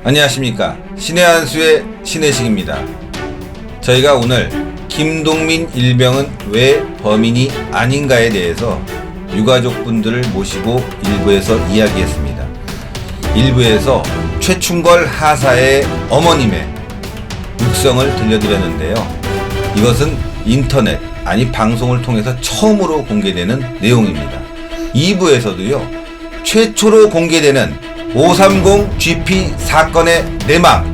안녕하십니까. 신의 한수의 신의식입니다. 저희가 오늘 김동민 일병은 왜 범인이 아닌가에 대해서 유가족분들을 모시고 일부에서 이야기했습니다. 일부에서 최충걸 하사의 어머님의 육성을 들려드렸는데요. 이것은 인터넷 아니 방송을 통해서 처음으로 공개되는 내용입니다. 2부에서도요. 최초로 공개되는 530 GP 사건의 내막,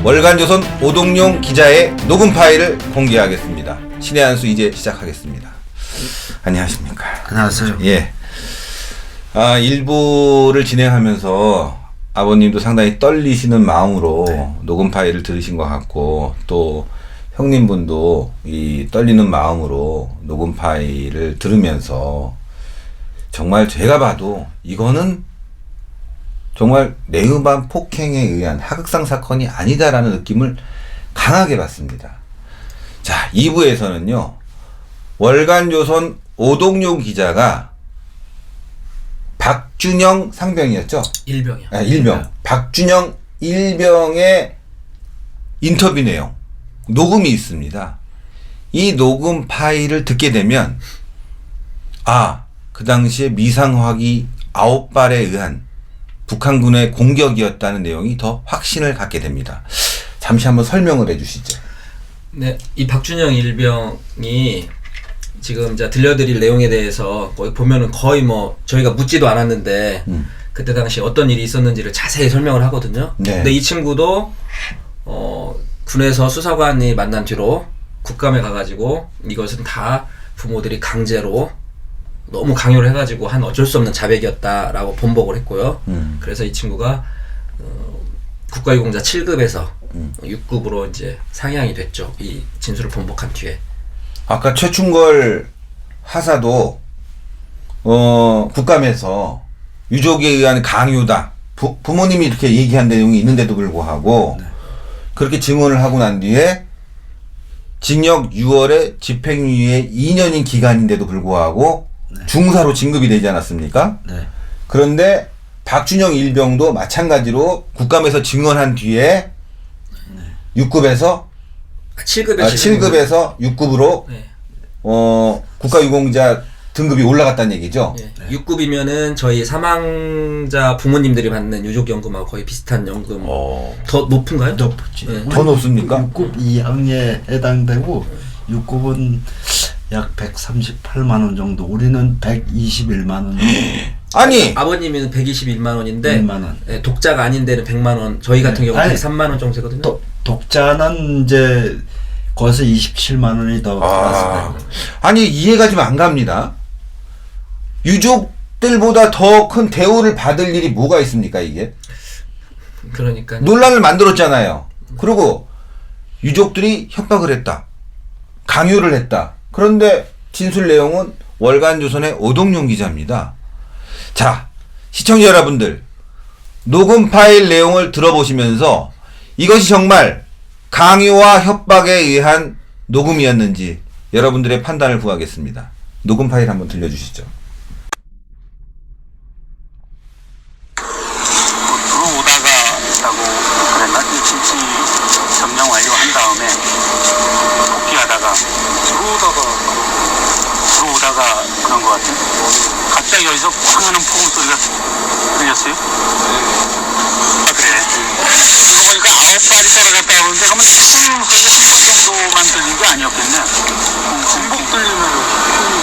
월간조선 오동용 기자의 녹음 파일을 공개하겠습니다. 신의 한수 이제 시작하겠습니다. 안녕하십니까. 안녕하세요. 예. 일부를 진행하면서 아버님도 상당히 떨리시는 마음으로 녹음 파일을 들으신 것 같고, 또 형님분도 이 떨리는 마음으로 녹음 파일을 들으면서 정말 제가 봐도 이거는 정말 내음반 폭행에 의한 하극상 사건이 아니다라는 느낌을 강하게 받습니다. 자, 2부에서는요. 월간조선 오동용 기자가 박준영 상병이었죠? 일병이요. 일병. 박준영 일병의 인터뷰 내용, 녹음이 있습니다. 이 녹음 파일을 듣게 되면 그 당시에 미상화기 9발에 의한 북한군의 공격이었다는 내용이 더 확신을 갖게 됩니다. 잠시 한번 설명을 해주시죠. 네, 이 박준영 일병이 지금 이제 들려드릴 내용에 대해서 거기 보면은 거의 뭐 저희가 묻지도 않았는데 그때 당시 어떤 일이 있었는지를 자세히 설명을 하거든요. 네. 근데 이 친구도 군에서 수사관이 만난 뒤로 국감에 가가지고 이것은 다 부모들이 강제로 너무 강요를 해가지고 한 어쩔 수 없는 자백이었다라고 번복을 했고요. 그래서 이 친구가 국가유공자 7급에서 6급으로 이제 상향이 됐죠. 이 진술을 번복한 뒤에. 아까 최충걸 하사도 국감에서 유족에 의한 강요다. 부모님이 이렇게 얘기한 내용이 있는데도 불구하고 그렇게 증언을 하고 난 뒤에 징역 6월에 집행유예 2년인 기간인데도 불구하고 중사로 진급이 되지 않았습니까? 네. 그런데 박준영 일병도 마찬가지로 국감에서 증언한 뒤에 6급에서 7급에서 6급으로 네. 국가유공자 등급이 올라갔다는 얘기죠. 네. 6급이면은 저희 사망자 부모님들이 받는 유족연금하고 거의 비슷한 연금. 더 높은가요? 높지. 네. 더 높습니까? 6급 이하에 해당되고 6급은 약 138만 원 정도. 우리는 121만 원. 아니 아버님은 121만 원인데 100만 원. 네, 독자가 아닌 데는 100만 원. 저희 같은 경우는 아니, 103만 원 정도 되거든요. 독자는 이제 거기서 27만 원이 더 들어갔습니다. 아니 이해가 좀 안 갑니다. 유족들보다 더 큰 대우를 받을 일이 뭐가 있습니까 이게? 그러니까 논란을 만들었잖아요. 그리고 유족들이 협박을 했다. 강요를 했다. 그런데 진술 내용은 월간조선의 오동용 기자입니다. 자, 시청자 여러분들, 녹음 파일 내용을 들어보시면서 이것이 정말 강요와 협박에 의한 녹음이었는지 여러분들의 판단을 구하겠습니다. 녹음 파일 한번 들려주시죠. 들어오다가라고 그랬나? 진치 점령 완료한 다음에 복귀하다가 들어오다가 그런 것 같아. 갑자기 여기서 꽝 하는 폭음 소리가 들렸어요? 그래. 그러고 보니까 9발이 떨어졌다 그러는데 그러면 쿵 소리가 10분 정도만 들린 게 아니었겠네. 쿵쿵 들리면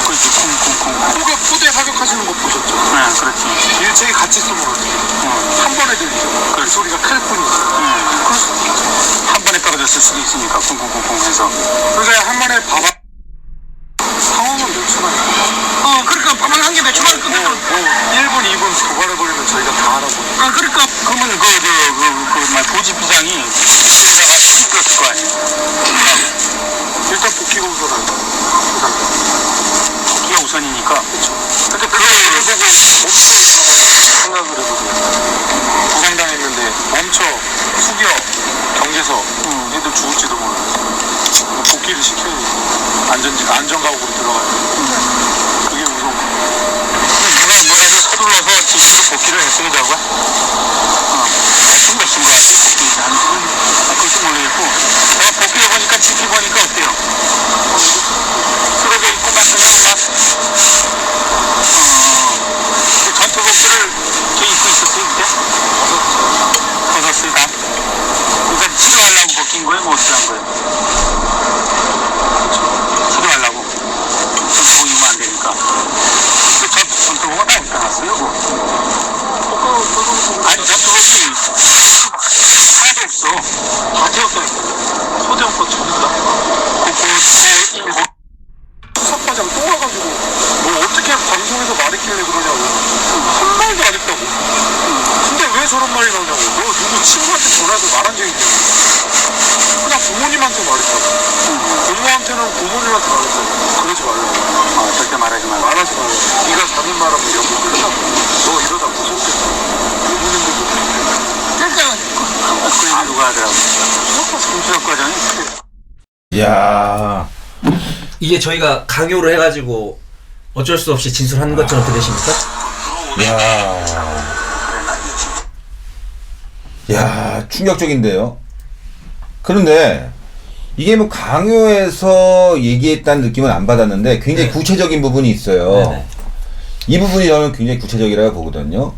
그렇지. 쿵쿵쿵. 포대 사격하시는 거 보셨죠? 네, 그렇지. 일체히 같이 쏘면 한 번에 들리죠. 그 소리가 클 뿐이지. 한 번에 떨어졌을 수도 있으니까 쿵쿵쿵쿵 해서. 그러니까 한 번에 봐봐. 상황은 몇 초만이야? 그러니까 가만 한게 몇 초만 끝내. 1분, 2분 도발해버리면 저희가 다 알아보고. 그러니까 그러면 도지부장이 그때다가 죽였을 거 아니에요. 일단 복귀가 우선한다. 복귀가 우선이니까. 근데 그걸 보고 멈춰 생각을 해보세요. 부상당했는데 멈춰, 숙여, 경계서 애들 죽을지도 모르면서 복귀를 시켜야 돼. 안전가옥으로 들어가야 돼. 그게 우선. 누가 뭐라도 서둘러서 지시로 복귀를 했으려고? 대충 몇인 거 같아. 말했길래 그러냐고. 한 말도 안 했다고. 근데 왜 저런 말이 나오냐고. 너 누구 친구한테 전화해서 말한 적이 있냐고. 그냥 부모님한테 말했다고. 부모한테는 부모님한테 말했다고. 그러지 말라고. 절대 말하지 말고. 말하지 말라고. 네가 자는 말하면 연구 끝나고. 너 이러다 무섭겠다. 부모님들도 그러니까 그 얘기 누가 하더라고. 수석 과장이. 이야. 이게 저희가 강요를 해가지고 어쩔 수 없이 진술한 것처럼 들으십니까? 야, 충격적인데요. 그런데 이게 뭐 강요해서 얘기했다는 느낌은 안 받았는데 굉장히 네. 구체적인 부분이 있어요. 네네. 이 부분이 저는 굉장히 구체적이라고 보거든요.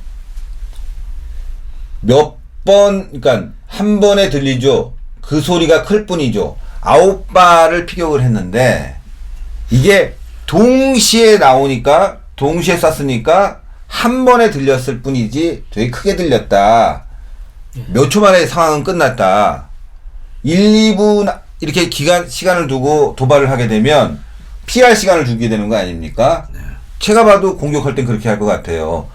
몇 번, 그러니까 한 번에 들리죠. 그 소리가 클 뿐이죠. 9발을 피격을 했는데 이게 동시에 나오니까 동시에 쐈으니까 한 번에 들렸을 뿐이지 되게 크게 들렸다. 몇 초 만에 상황은 끝났다. 1, 2분 이렇게 시간을 두고 도발을 하게 되면 피할 시간을 주게 되는 거 아닙니까? 제가 봐도 공격할 땐 그렇게 할 것 같아요.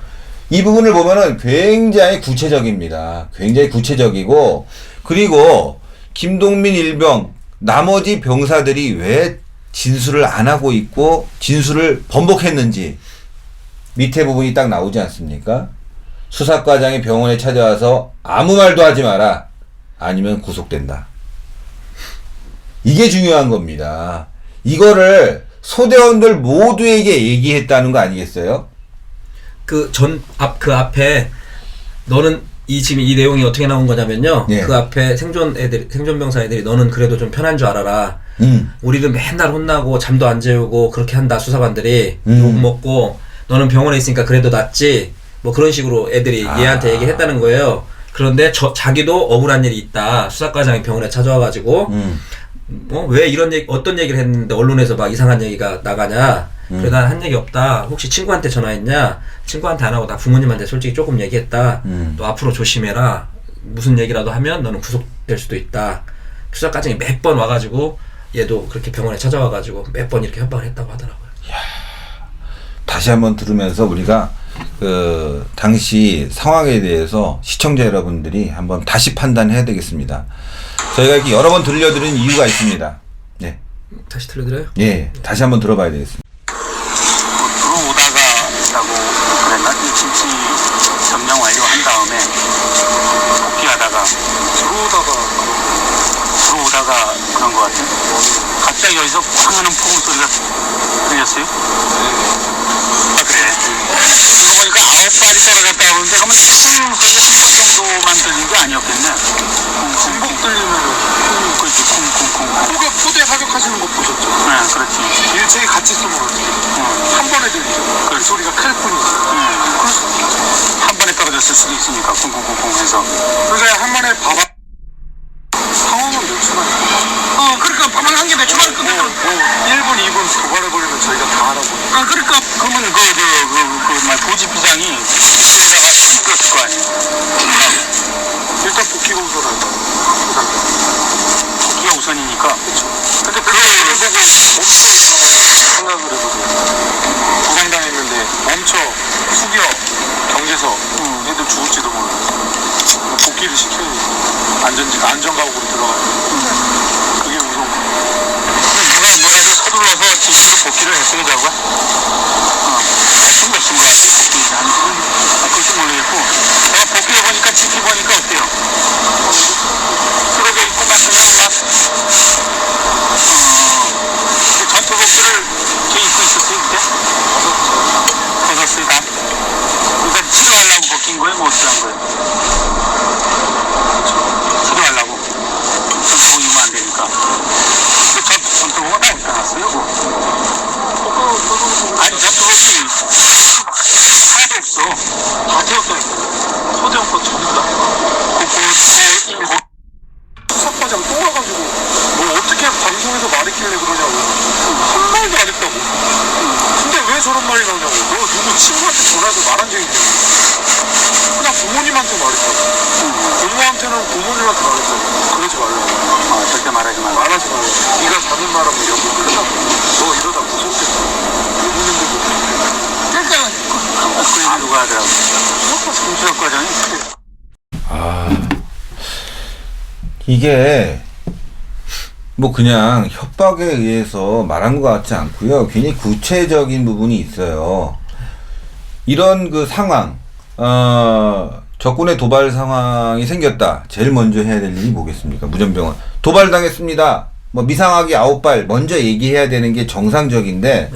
이 부분을 보면은 굉장히 구체적입니다. 굉장히 구체적이고, 그리고 김동민 일병, 나머지 병사들이 왜 진술을 안 하고 있고 진술을 번복했는지 밑에 부분이 딱 나오지 않습니까? 수사과장이 병원에 찾아와서 아무 말도 하지 마라. 아니면 구속된다. 이게 중요한 겁니다. 이거를 소대원들 모두에게 얘기했다는 거 아니겠어요? 그 앞에 너는 지금 이 내용이 어떻게 나온 거냐면요. 예. 그 앞에 생존병사 애들이 너는 그래도 좀 편한 줄 알아라. 우리는 맨날 혼나고 잠도 안 재우고 그렇게 한다. 수사관들이 욕 먹고 너는 병원에 있으니까 그래도 낫지. 뭐 그런 식으로 애들이 얘한테 얘기했다는 거예요. 그런데 자기도 억울한 일이 있다. 수사과장이 병원에 찾아와가지고 왜 이런 어떤 얘기를 했는데 언론에서 막 이상한 얘기가 나가냐. 그래 난 한 얘기 없다. 혹시 친구한테 전화했냐? 친구한테 안 하고 나 부모님한테 솔직히 조금 얘기했다. 너 앞으로 조심해라. 무슨 얘기라도 하면 너는 구속될 수도 있다. 수사과장이 몇 번 와가지고 얘도 그렇게 병원에 찾아와가지고 몇 번 이렇게 협박을 했다고 하더라고요. 다시 한번 들으면서 우리가 그 당시 상황에 대해서 시청자 여러분들이 한번 다시 판단해야 되겠습니다. 저희가 이렇게 여러 번 들려드린 이유가 있습니다. 네. 다시 들려드려요? 예, 다시 한번 들어봐야 되겠습니다. 들어오다가라고 그랬나? 이 진치 점령 완료한 다음에 복귀하다가 들어오다가 그런 것 같아. 갑자기 여기서 쾅 하는 폭음 소리가 들렸어요? 아, 그래. 그러고 보니까 9발이 떨어졌다 그러는데 그러면 쿵 소리가 10발 정도만 들린 게 아니었겠네. 중복 들리면 그렇지. 쿵쿵쿵. 포대 사격하시는 거 보셨죠? 네, 그렇지. 일체히 같이 쏘면 한 번에 들리죠. 그 소리가 클 뿐이지. 한 번에 떨어졌을 수도 있으니까 쿵쿵쿵쿵 해서. 그러니까 한 번에 봐봐. 상황은 몇 초만에 그러니까 밥을 한 개 몇 초만에 끝내고 1분, 2분 도발해버리면 저희가 다 알아보고. 그러니까 그러면 도지부장이 그때다가 찍었을 거 아니에요. 일단 복귀 공소를 할 거예요. 복귀가 우선이니까. 근데 그걸 보고 멈춰 생각을 해보세요. 부상당했는데 멈춰, 숙여, 경계서 애들 죽을지도 몰라요. 복귀를 시켜야지. 안전가옥으로 들어가요. 그게 무서운 거예요. 누가 뭐라도 서둘러서 지시로 복귀를 했어요, 저거? 했던 것 같지, 복귀. 그것도 모르겠고. 내가 복귀해보니까, 지켜보니까 어때요? 쓰러져 있고 막 그냥 막, 전투복들을 걔 입고 있었어요, 그때? 벗었어요, 다? 그러니까 치료하려고 벗긴 거예요, 뭐 어떻게 한 거예요? 치료하려고. 전투복 입으면 안 되니까. 근데 전투복은 다 어디다 놨어요, 그거? 아니, 전투복이 하나도 없어. 다 태웠다니까요. 소대원 거 전부 다. 수사과장 또 와가지고 뭐 어떻게 방송에서 말했길래 그러냐고. 한 말도 안 했다고. 근데 왜 저런 말이 나오냐고. 너 누구 친구한테 전화해서 말한 적이 있냐고. 그냥 부모님한테 말했다고. 부모한테는 부모님한테 말했다고. 그러지 말라고. 절대 말하지 말고. 말하지 말라고. 네가 자는 말하면 연구 끝나고. 너 이러다 무섭겠다. 부모님들도 그러니까 누가 하더라고. 김수혁 과장이. 이게 뭐 그냥 협박에 의해서 말한 것 같지 않고요. 괜히 구체적인 부분이 있어요. 이런 그 상황, 적군의 도발 상황이 생겼다. 제일 먼저 해야 될 일이 뭐겠습니까? 무전병원. 도발당했습니다. 뭐 미상하게 9발 먼저 얘기해야 되는 게 정상적인데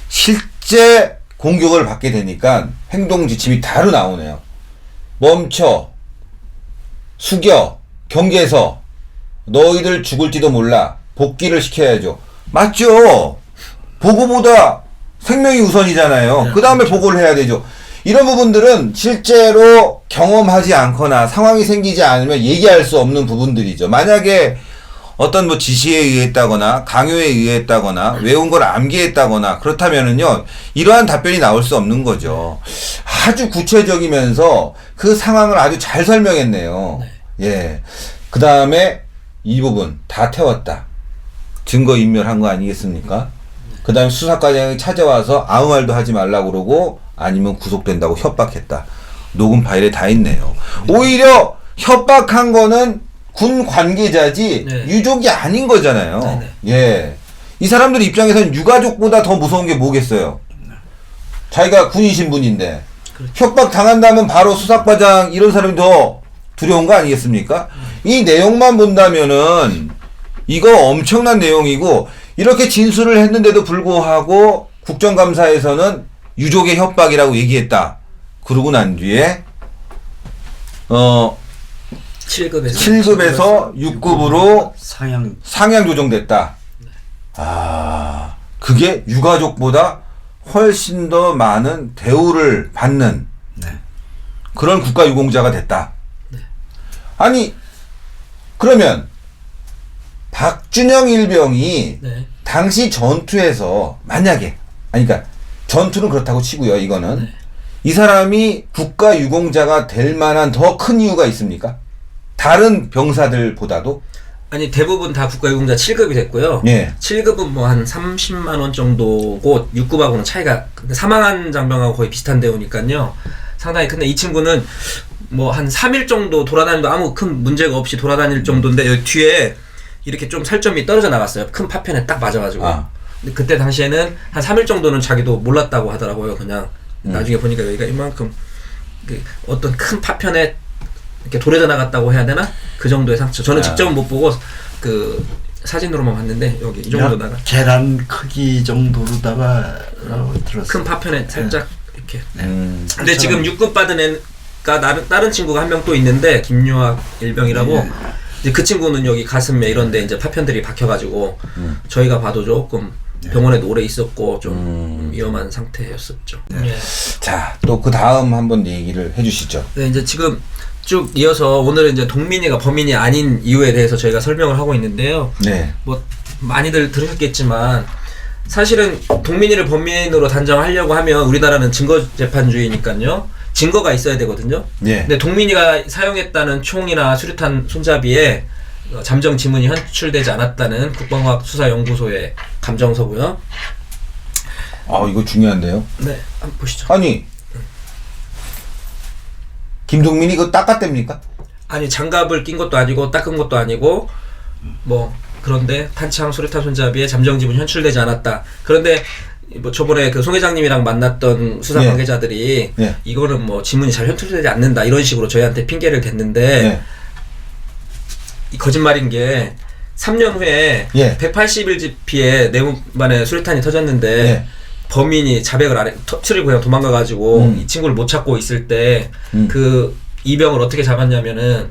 실제 공격을 받게 되니까 행동 지침이 다로 나오네요. 멈춰, 숙여, 경계서, 너희들 죽을지도 몰라. 복귀를 시켜야죠. 맞죠? 보고보다 생명이 우선이잖아요. 그 다음에 보고를 해야 되죠. 이런 부분들은 실제로 경험하지 않거나 상황이 생기지 않으면 얘기할 수 없는 부분들이죠. 만약에 어떤 뭐 지시에 의했다거나 강요에 의했다거나 외운 걸 암기했다거나 그렇다면은요 이러한 답변이 나올 수 없는 거죠. 아주 구체적이면서 그 상황을 아주 잘 설명했네요. 예. 그 다음에 이 부분 다 태웠다. 증거 인멸한 거 아니겠습니까? 그 다음에 수사과장이 찾아와서 아무 말도 하지 말라고 그러고 아니면 구속된다고 협박했다. 녹음 파일에 다 있네요. 오히려 협박한 거는 군 관계자지 네. 유족이 아닌 거잖아요. 네네. 예. 이 사람들 입장에서는 유가족보다 더 무서운 게 뭐겠어요? 자기가 군인 신분인데 그렇죠. 협박 당한다면 바로 수사과장 이런 사람이 더 두려운 거 아니겠습니까? 이 내용만 본다면은 이거 엄청난 내용이고 이렇게 진술을 했는데도 불구하고 국정감사에서는 유족의 협박이라고 얘기했다. 그러고 난 뒤에 7급에서 6급으로 상향 조정됐다. 아, 그게 유가족보다 훨씬 더 많은 대우를 받는 그런 국가유공자가 됐다. 아니, 그러면 박준영 일병이 당시 전투에서 만약에, 아니, 그러니까 전투는 그렇다고 치고요, 이거는. 이 사람이 국가유공자가 될 만한 더 큰 이유가 있습니까? 다른 병사들보다도? 아니 대부분 다 국가유공자 7급이 됐고요. 예. 7급은 뭐 한 30만 원 정도고 6급하고는 차이가 사망한 장병하고 거의 비슷한 대우니까요. 상당히 근데 이 친구는 뭐 한 3일 정도 돌아다니도 아무 큰 문제가 없이 돌아다닐 정도인데 여기 뒤에 이렇게 좀 살점이 떨어져 나갔어요. 큰 파편에 딱 맞아가지고. 근데 그때 당시에는 한 3일 정도는 자기도 몰랐다고 하더라고요. 그냥 나중에 보니까 여기가 이만큼 그 어떤 큰 파편에 이렇게 돌에다 나갔다고 해야 되나? 그 정도의 상처. 저는 직접은 못 보고 그 사진으로만 봤는데 여기 이 정도 나가. 계란 크기 정도로다가 들었어요. 큰 파편에 살짝 이렇게. 근데 지금 6급 받은 애가 다른 친구가 한 명 또 있는데 김유학 일병이라고. 이제 그 친구는 여기 가슴에 이런데 이제 파편들이 박혀가지고 저희가 봐도 조금 병원에도 오래 있었고 좀 위험한 상태였었죠. 자, 또 그 다음 한번 얘기를 해주시죠. 네, 이제 지금 쭉 이어서 오늘은 이제 동민이가 범인이 아닌 이유에 대해서 저희가 설명을 하고 있는데요. 네. 뭐 많이들 들으셨겠지만 사실은 동민이를 범인으로 단정하려고 하면 우리나라는 증거재판주의니까요. 증거가 있어야 되거든요. 예. 근데 동민이가 사용했다는 총이나 수류탄 손잡이에 잠정 지문이 현출되지 않았다는 국방과학수사연구소의 감정서고요. 아, 이거 중요한데요. 네, 한번 보시죠. 아니, 김동민이 그거 닦았답니까? 아니 장갑을 낀 것도 아니고 닦은 것도 아니고 뭐 그런데 탄창 수류탄 손잡이에 잠정 지문 현출되지 않았다. 그런데 뭐 저번에 그 송 회장님이랑 만났던 수사 관계자들이 이거는 뭐 지문이 잘 현출되지 않는다 이런 식으로 저희한테 핑계를 댔는데 이 거짓말인 게 3년 후에 181GP에 내무반에 수류탄이 터졌는데 범인이 자백을 안 해, 터트리고 그냥 도망가가지고 이 친구를 못 찾고 있을 때 그 이병을 어떻게 잡았냐면은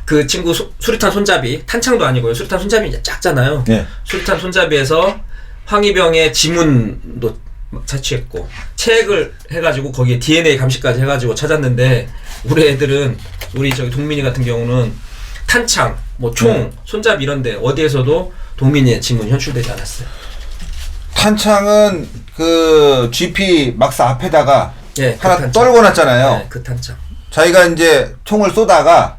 그 친구 수류탄 손잡이, 탄창도 아니고요. 수류탄 손잡이 작잖아요. 수류탄 손잡이에서 황희병의 지문도 채취했고 체액을 해가지고 거기에 DNA 감시까지 해가지고 찾았는데 우리 애들은 우리 저기 동민이 같은 경우는 탄창, 뭐 총, 손잡이 이런데 어디에서도 동민이의 지문 현출되지 않았어요. 탄창은 그 GP 막사 앞에다가 하나 그 떨궈놨잖아요. 네, 그 탄창. 자기가 이제 총을 쏘다가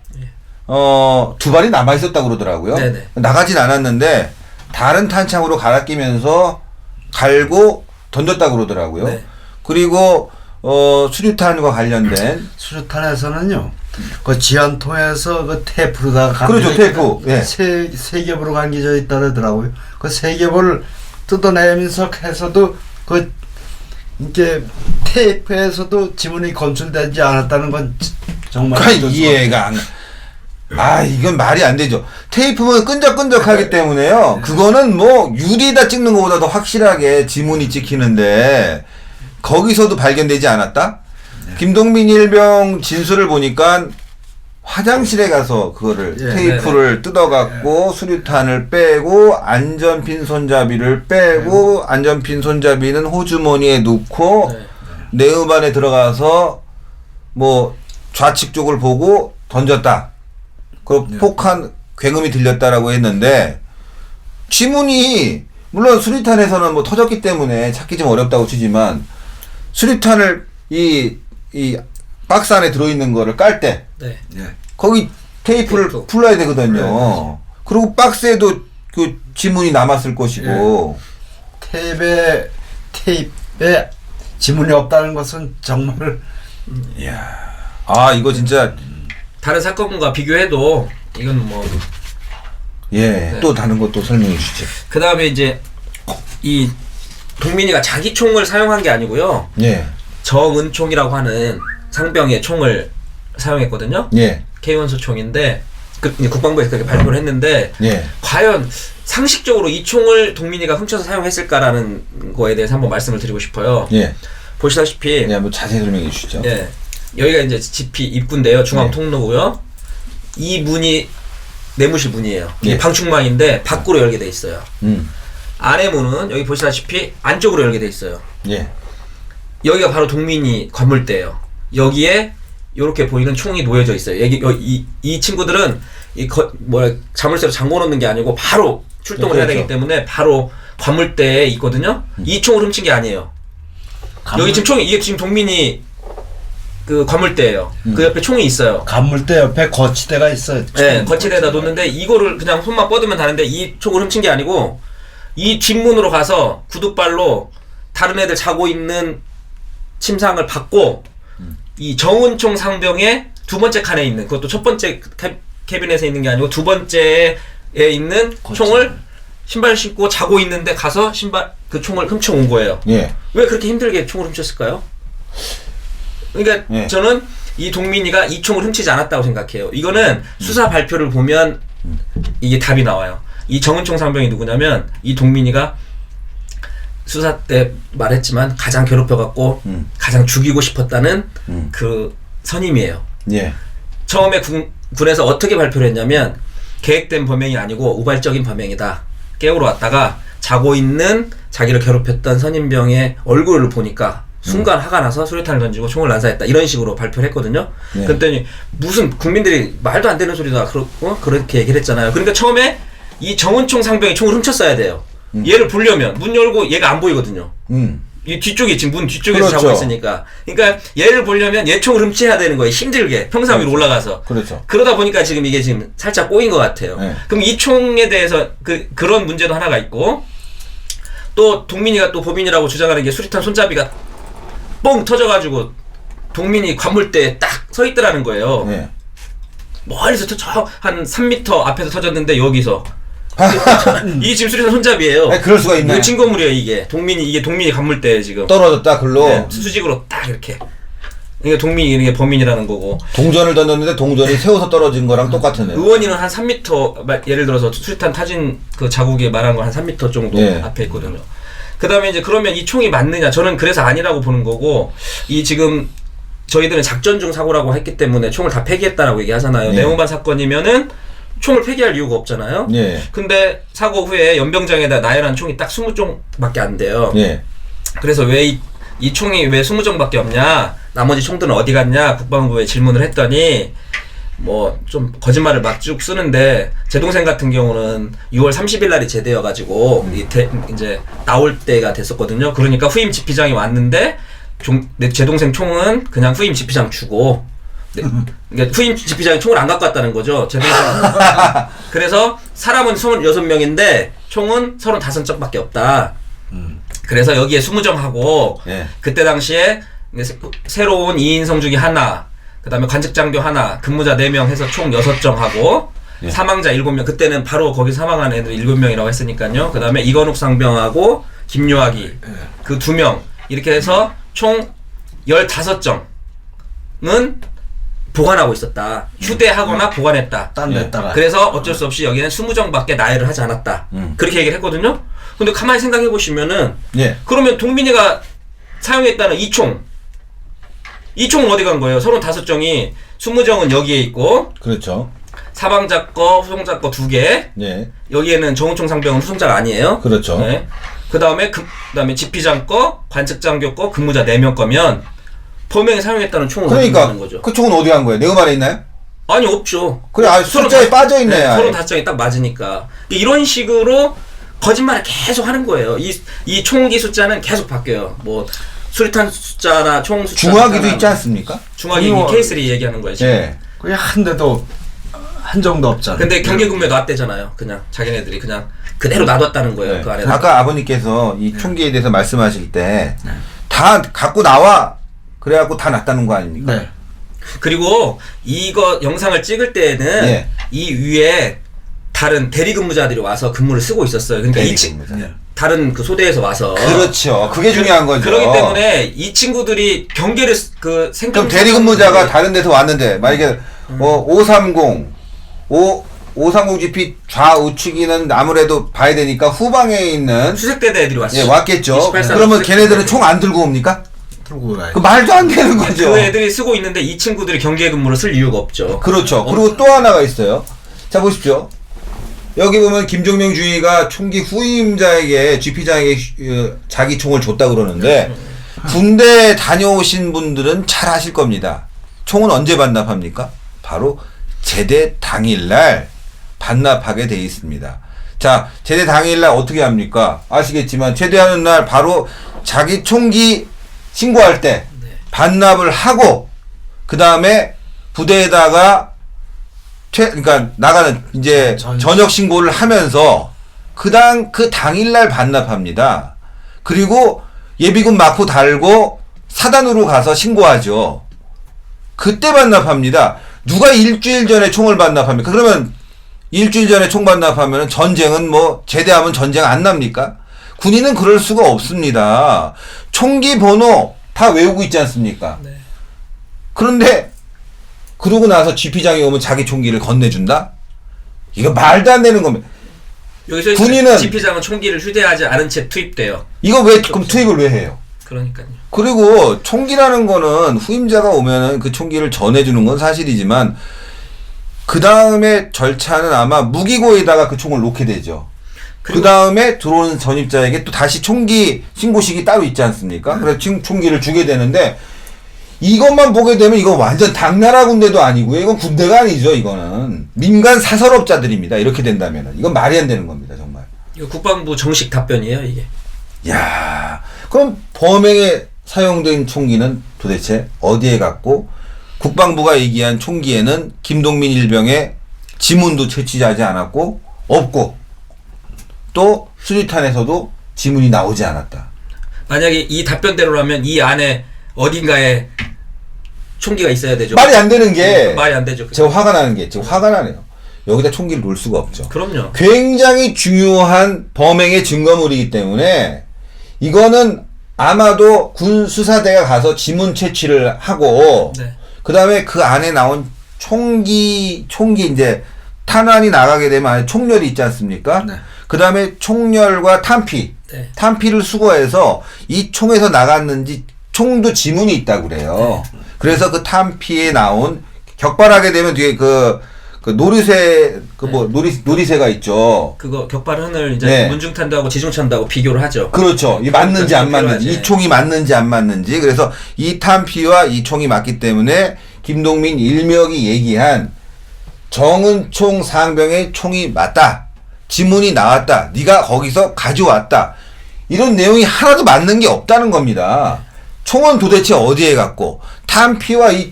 2발이 남아 있었다고 그러더라고요. 네네. 나가진 않았는데 다른 탄창으로 갈아 끼면서 갈고 던졌다고 그러더라고요. 그리고 수류탄과 관련된 수류탄에서는요. 그 지한통에서 그 테이프로다가 그렇죠, 테이프. 예. 세 겹으로 감겨져 있다 그러더라고요. 그 세 겹을 뜯어내면서 해서도 그 이게 테이프에서도 지문이 검출되지 않았다는 건 정말 그러니까 이해가 안. 이건 말이 안 되죠. 테이프는 끈적끈적하기 때문에요. 그거는 뭐 유리에다 찍는 것보다 더 확실하게 지문이 찍히는데 거기서도 발견되지 않았다? 김동민 일병 진술을 보니까 화장실에 가서 그거를 테이프를 뜯어갖고 수류탄을 빼고 안전핀 손잡이를 빼고 안전핀 손잡이는 호주머니에 넣고 내음 안에 들어가서 뭐 좌측 쪽을 보고 던졌다. 그 폭한 굉음이 들렸다라고 했는데 지문이 물론 수류탄에서는 뭐 터졌기 때문에 찾기 좀 어렵다고 치지만 수류탄을 이 박스 안에 들어있는 거를 깔 때 네. 거기 테이프를 풀어야 되거든요. 그리고 박스에도 그 지문이 남았을 것이고 테이프에 지문이 없다는 것은 정말 이거 진짜 다른 사건과 비교해도 이건 뭐 또 다른 것도 설명해 주시죠. 그 다음에 이제 이 동민이가 자기 총을 사용한 게 아니고요. 정은총이라고 하는 상병의 총을 사용했거든요. K1소 총인데 이제 국방부에서 그렇게 발표를 했는데 과연 상식적으로 이 총을 동민이가 훔쳐서 사용했을까라는 거에 대해서 한번 말씀을 드리고 싶어요. 보시다시피 한번 자세히 설명해 주시죠. 여기가 이제 GP 입구인데요. 중앙 통로고요. 이 문이 내무실 문이에요. 이게 방충망인데 밖으로 열게 돼 있어요. 안에 문은 여기 보시다시피 안쪽으로 열게 돼 있어요. 여기가 바로 동민이 관물대예요. 여기에 이렇게 보이는 총이 놓여져 있어요. 이 친구들은 자물쇠로 잠궈 놓는 게 아니고 바로 출동을 해야 되기 때문에 바로 관물대에 있거든요. 이 총을 훔친 게 아니에요. 여기 지금 총이 이게 지금 동민이 그 관물대예요. 그 옆에 총이 있어요. 관물대 옆에 거치대가 있어요. 거치대에다 놓는데 이거를 그냥 손만 뻗으면 다는데 이 총을 훔친 게 아니고 이 뒷문으로 가서 구두발로 다른 애들 자고 있는 침상을 받고 이 정은총 상병의 두 번째 칸에 있는 그것도 첫 번째 캐비넷에 있는 게 아니고 두 번째에 있는 총을 신발 신고 자고 있는데 가서 그 총을 훔쳐온 거예요. 왜 그렇게 힘들게 총을 훔쳤을까요? 그러니까 저는 이 동민이가 이 총을 훔치지 않았다고 생각해요. 이거는 수사 발표를 보면 이게 답이 나와요. 이 정은총 상병이 누구냐면 이 동민이가 수사 때 말했지만 가장 괴롭혀갖고 가장 죽이고 싶었다는 그 선임이에요. 처음에 군에서 어떻게 발표를 했냐면 계획된 범행이 아니고 우발적인 범행이다. 깨우러 왔다가 자고 있는 자기를 괴롭혔던 선임병의 얼굴을 보니까 순간 화가 나서 수류탄을 던지고 총을 난사했다. 이런 식으로 발표를 했거든요. 그랬더니 무슨 국민들이 말도 안 되는 소리다. 그렇게 얘기를 했잖아요. 그러니까 처음에 이 정은총 상병이 총을 훔쳤어야 돼요. 얘를 보려면 문 열고 얘가 안 보이거든요. 이 뒤쪽에 지금 문 뒤쪽에서 자고 있으니까. 그러니까 얘를 보려면 얘 총을 훔쳐야 되는 거예요. 힘들게 평상 위로 올라가서. 그러다 보니까 지금 이게 지금 살짝 꼬인 것 같아요. 그럼 이 총에 대해서 그런 문제도 하나가 있고 또 동민이가 또 범인이라고 주장하는 게 수류탄 손잡이가 뻥 터져가지고 동민이 관물대에 딱 서 있더라는 거예요. 멀리서 저 한 3m 앞에서 터졌는데 여기서 이게 지금 수류탄 손잡이에요. 그럴 수가 있네. 이거 증거물이에요. 이게 동민이 관물대에 지금 떨어졌다 글로. 수직으로 딱 이렇게. 이게 동민이 이게 범인이라는 거고. 동전을 던졌는데 동전이 세워서 떨어진 거랑 똑같은 애요. 의원이는 한 3m 예를 들어서 수류탄 타진 그 자국이 말한 거 한 3m 정도 앞에 있거든요. 그 다음에 이제 그러면 이 총이 맞느냐? 저는 그래서 아니라고 보는 거고, 이 지금 저희들은 작전 중 사고라고 했기 때문에 총을 다 폐기했다라고 얘기하잖아요. 내용반 사건이면은 총을 폐기할 이유가 없잖아요. 근데 사고 후에 연병장에다 나열한 총이 딱 20종밖에 안 돼요. 그래서 왜 이 총이 왜 20종밖에 없냐? 나머지 총들은 어디 갔냐? 국방부에 질문을 했더니 뭐 좀 거짓말을 막 쭉 쓰는데 제 동생 같은 경우는 6월 30일 날이 제대여가지고 이제 나올 때가 됐었거든요. 그러니까 후임 지피장이 왔는데 제 동생 총은 그냥 후임 지피장 주고 그러니까 후임 지피장이 총을 안 갖고 왔다는 거죠. 제 동생. 그래서 사람은 26명인데 총은 35짝밖에 없다. 그래서 여기에 수무정하고 예. 그때 당시에 새로운 2인성 중에 하나, 그 다음에 관측장교 하나, 근무자 4명 해서 총 6정하고 예. 사망자 7명. 그때는 바로 거기 사망한 애들 7명이라고 했으니까요. 그 다음에 이건욱 상병하고 김요하기 그 2명 이렇게 해서 총 15정은 보관하고 있었다. 휴대하거나 보관했다. 딴 데다가. 그래서 어쩔 수 없이 여기는 20정밖에 나열을 하지 않았다. 그렇게 얘기를 했거든요. 근데 가만히 생각해 보시면은 예. 그러면 동민이가 사용했다는 이 총은 어디 간 거예요? 35정이 20정은 여기에 있고 그렇죠. 사방자 거, 후송자 거 2개. 예. 여기에는 정은총 상병은 후송자가 아니에요. 그렇죠. 네. 그다음에 지피장 거, 관측장교 거, 근무자 4명 거면 범행에 사용했다는 총은 어디 그러니까 가는 거죠? 그 총은 어디 간 거예요? 내가 말에 있나요? 아니 없죠. 그래, 아, 숫자에 빠져 있네. 아예. 35정이 딱 맞으니까. 이런 식으로 거짓말을 계속 하는 거예요. 이 총기 숫자는 계속 바뀌어요. 뭐 수리탄 숫자나 총 숫자. 중화기도 있지 않습니까? 중화기 K3 얘기하는 거예요 지금. 예. 그게 한 대도 한 정도 없잖아요. 근데 경계근무에 놨대잖아요. 그냥 자기네들이 그냥 그대로 놔뒀다는 거예요. 네. 그 안에. 아까 아버님께서 이 총기에 대해서 말씀하실 때 다 갖고 나와 그래갖고 다 놨다는 거 아닙니까? 네. 그리고 이거 영상을 찍을 때에는 예. 이 위에 다른 대리 근무자들이 와서 근무를 쓰고 있었어요. 그러니까 대리 이 근무자. 다른 그 소대에서 와서. 그렇죠. 그게 중요한 거죠. 그렇기 때문에 이 친구들이 경계를 그 생각. 그럼 대리 근무자가 다른 데서 왔는데 만약에 530 GP 좌우측이는 아무래도 봐야 되니까 후방에 있는 수색대대 애들이 왔어요. 예, 왔겠죠. 28 그러면 수색대대. 걔네들은 총 안 들고 옵니까? 들고 가요. 그 말도 안 되는 거죠. 그 애들이 쓰고 있는데 이 친구들이 경계 근무를 쓸 이유가 없죠. 그렇죠. 그리고 또 하나가 있어요. 자, 보십시오. 여기 보면 김종명 주의가 총기 후임자에게 GP장에게 자기 총을 줬다 그러는데 군대 다녀오신 분들은 잘 아실 겁니다. 총은 언제 반납합니까? 바로 제대 당일날 반납하게 돼 있습니다. 자, 제대 당일날 어떻게 합니까? 아시겠지만 제대하는 날 바로 자기 총기 신고할 때 반납을 하고 그 다음에 부대에다가 그러니까 나가는 이제 저녁 신고를 하면서 그 당일날 반납합니다. 그리고 예비군 마포 달고 사단으로 가서 신고하죠. 그때 반납합니다. 누가 일주일 전에 총을 반납합니까? 그러면 일주일 전에 총 반납하면 전쟁은 뭐 제대하면 전쟁 안 납니까? 군인은 그럴 수가 없습니다. 총기 번호 다 외우고 있지 않습니까? 네. 그런데 그러고 나서 GP장에 오면 자기 총기를 건네준다? 이거 말도 안 되는 겁니다. 여기서 군인은 지피장은 총기를 휴대하지 않은 채 투입돼요. 이거 왜 그럼 투입을 왜 해요? 그러니까요. 그리고 총기라는 거는 후임자가 오면은 그 총기를 전해주는 건 사실이지만 그 다음에 절차는 아마 무기고에다가 그 총을 놓게 되죠. 그 다음에 들어오는 전입자에게 또 다시 총기 신고식이 따로 있지 않습니까? 그래서 총기를 주게 되는데 이것만 보게 되면 이거 완전 당나라 군대도 아니고요. 이건 군대가 아니죠. 이거는 민간 사설업자들입니다. 이렇게 된다면은 이건 말이 안 되는 겁니다. 정말. 이거 국방부 정식 답변이에요, 이게. 야, 그럼 범행에 사용된 총기는 도대체 어디에 갔고 국방부가 얘기한 총기에는 김동민 일병의 지문도 채취하지 않았고 없고 또 수리탄에서도 지문이 나오지 않았다. 만약에 이 답변대로라면 이 안에 어딘가에 총기가 있어야 되죠. 말이 안 되는 게 말이 안 되죠. 제가 화가 나는 게 지금 화가 나네요. 여기다 총기를 놓을 수가 없죠. 그럼요. 굉장히 중요한 범행의 증거물이기 때문에 이거는 아마도 군 수사대가 가서 지문 채취를 하고 네. 그 다음에 그 안에 나온 총기 이제 탄환이 나가게 되면 안에 총열이 있지 않습니까? 네. 그 다음에 총열과 탄피, 네. 탄피를 수거해서 이 총에서 나갔는지 총도 지문이 있다고 그래요. 그래서 그 탄피에 나온 격발하게 되면 뒤에 그 놀이새 놀이새가 있죠. 그거 격발흔을 이제 네. 문중탄도 하고 지중탄도 하고 비교를 하죠. 그렇죠. 이 맞는지 안 맞는지, 필요하지. 이 총이 맞는지 안 맞는지. 그래서 이 탄피와 이 총이 맞기 때문에 김동민 일명이 얘기한 정은총 상병의 총이 맞다. 지문이 나왔다. 네가 거기서 가져왔다. 이런 내용이 하나도 맞는 게 없다는 겁니다. 총은 도대체 어디에 갔고 탄피와 이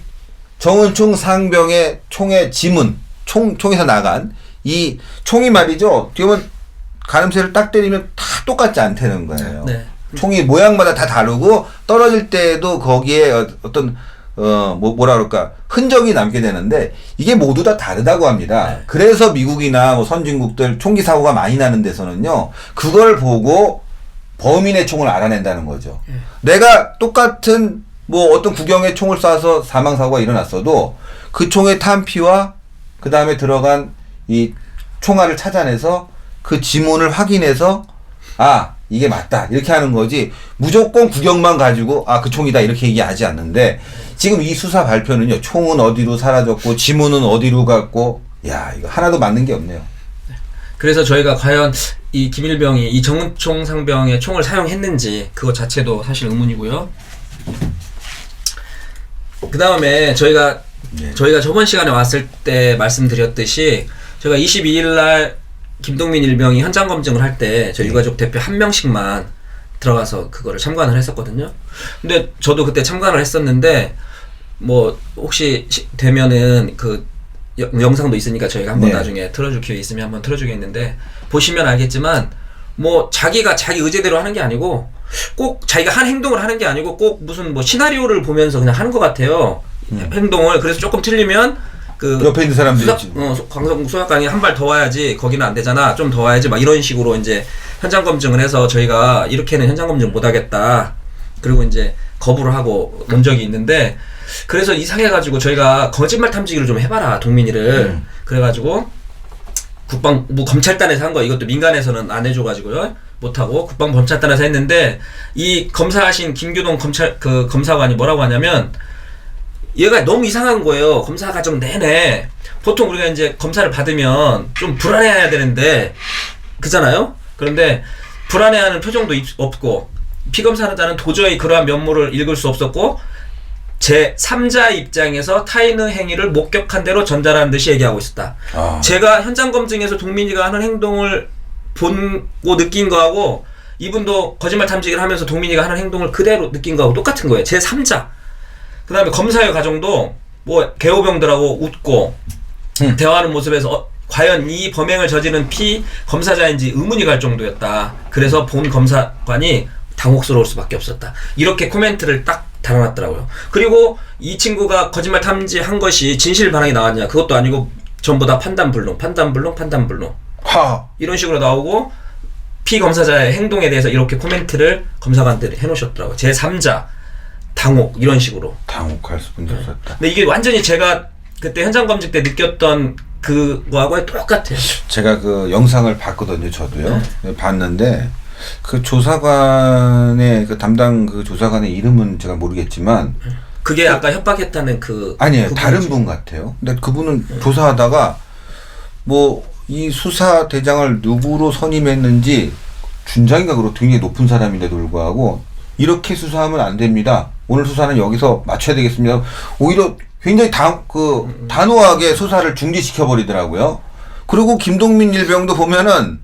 정은총 상병의 총의 지문, 총에서 나간 이 총이 말이죠. 어떻게 보면 가늠쇠를 딱 때리면 다 똑같지 않다는 거예요. 네. 총이 모양마다 다 다르고 떨어질 때도 거기에 어떤 뭐라 그럴까 흔적이 남게 되는데 이게 모두 다 다르다고 합니다. 네. 그래서 미국이나 뭐 선진국들 총기 사고가 많이 나는 데서는요 그걸 보고 범인의 총을 알아낸다는 거죠. 내가 똑같은 뭐 어떤 구경의 총을 쏴서 사망 사고가 일어났어도 그 총의 탄피와 그 다음에 들어간 이 총알을 찾아내서 그 지문을 확인해서 이게 맞다 이렇게 하는 거지 무조건 구경만 가지고 그 총이다 이렇게 얘기하지 않는데 지금 이 수사 발표는요 총은 어디로 사라졌고 지문은 어디로 갔고 이거 하나도 맞는 게 없네요. 그래서 저희가 과연 이 김일병이 이 정은총 상병의 총을 사용했는지 그것 자체도 사실 의문이고요. 그 다음에 저희가 저번 시간에 왔을 때 말씀드렸듯이 제가 22일 날 김동민 일병이 현장 검증을 할 때 저희 유가족 대표 한 명씩만 들어가서 그거를 참관을 했었거든요. 근데 저도 그때 참관을 했었는데 뭐 혹시 되면은 그 영상도 있으니까 저희가 한번 나중에 틀어줄 기회 있으면 한번 틀어주겠는데 보시면 알겠지만 뭐 자기가 자기 의제대로 하는 게 아니고 꼭 자기가 한 행동을 하는 게 아니고 꼭 무슨 뭐 시나리오를 보면서 그냥 하는 것 같아요. 행동을. 그래서 조금 틀리면 그 옆에 있는 사람들이 광성 수사관이 한 발 더 와야지 거기는 안 되잖아 좀 더 와야지 막 이런 식으로 이제 현장 검증을 해서 저희가 이렇게는 현장 검증 못 하겠다 그리고 이제 거부를 하고 온 적이 있는데 그래서 이상해가지고 저희가 거짓말 탐지기를 좀 해봐라 동민이를 그래가지고 국방부 검찰단에서 한 거 이것도 민간에서는 안 해줘가지고요 못하고 국방검찰단에서 했는데 이 검사하신 김규동 검사관이 뭐라고 하냐면 얘가 너무 이상한 거예요. 검사 과정 내내. 보통 우리가 이제 검사를 받으면 좀 불안해해야 되는데, 그잖아요? 그런데 불안해하는 표정도 없고, 피검사자는 도저히 그러한 면모를 읽을 수 없었고, 제3자 입장에서 타인의 행위를 목격한 대로 전달하는 듯이 얘기하고 있었다. 제가 현장 검증에서 동민이가 하는 행동을 보고 느낀 거하고, 이분도 거짓말 탐지기를 하면서 동민이가 하는 행동을 그대로 느낀 거하고 똑같은 거예요. 제3자. 그 다음에 검사의 과정도 뭐 개호병들하고 웃고 대화하는 모습에서 과연 이 범행을 저지른 검사자인지 의문이 갈 정도였다. 그래서 본 검사관이 당혹스러울 수밖에 없었다. 이렇게 코멘트를 딱 달아놨더라고요. 그리고 이 친구가 거짓말 탐지한 것이 진실 반항이 나왔냐 그것도 아니고 전부 다 판단불능 이런 식으로 나오고 피검사자의 행동에 대해서 이렇게 코멘트를 검사관들이 해놓으셨더라고요. 제3자 당혹 이런 식으로 당혹할 수밖에 없었다. 근데 이게 완전히 제가 그때 현장 검증 때 느꼈던 그거하고 똑같아요. 제가 그 영상을 봤거든요. 저도요. 봤는데 그 조사관의 그 담당 그 조사관의 이름은 제가 모르겠지만 그게 아까 협박했다는 아니에요. 다른 분 같아요. 근데 그분은 조사하다가 뭐 이 수사 대장을 누구로 선임했는지 준장인가 그렇고 굉장히 높은 사람인데도 불구하고 이렇게 수사하면 안 됩니다. 오늘 수사는 여기서 마쳐야 되겠습니다. 오히려 굉장히 단호하게 수사를 중지시켜 버리더라고요. 그리고 김동민 일병도 보면은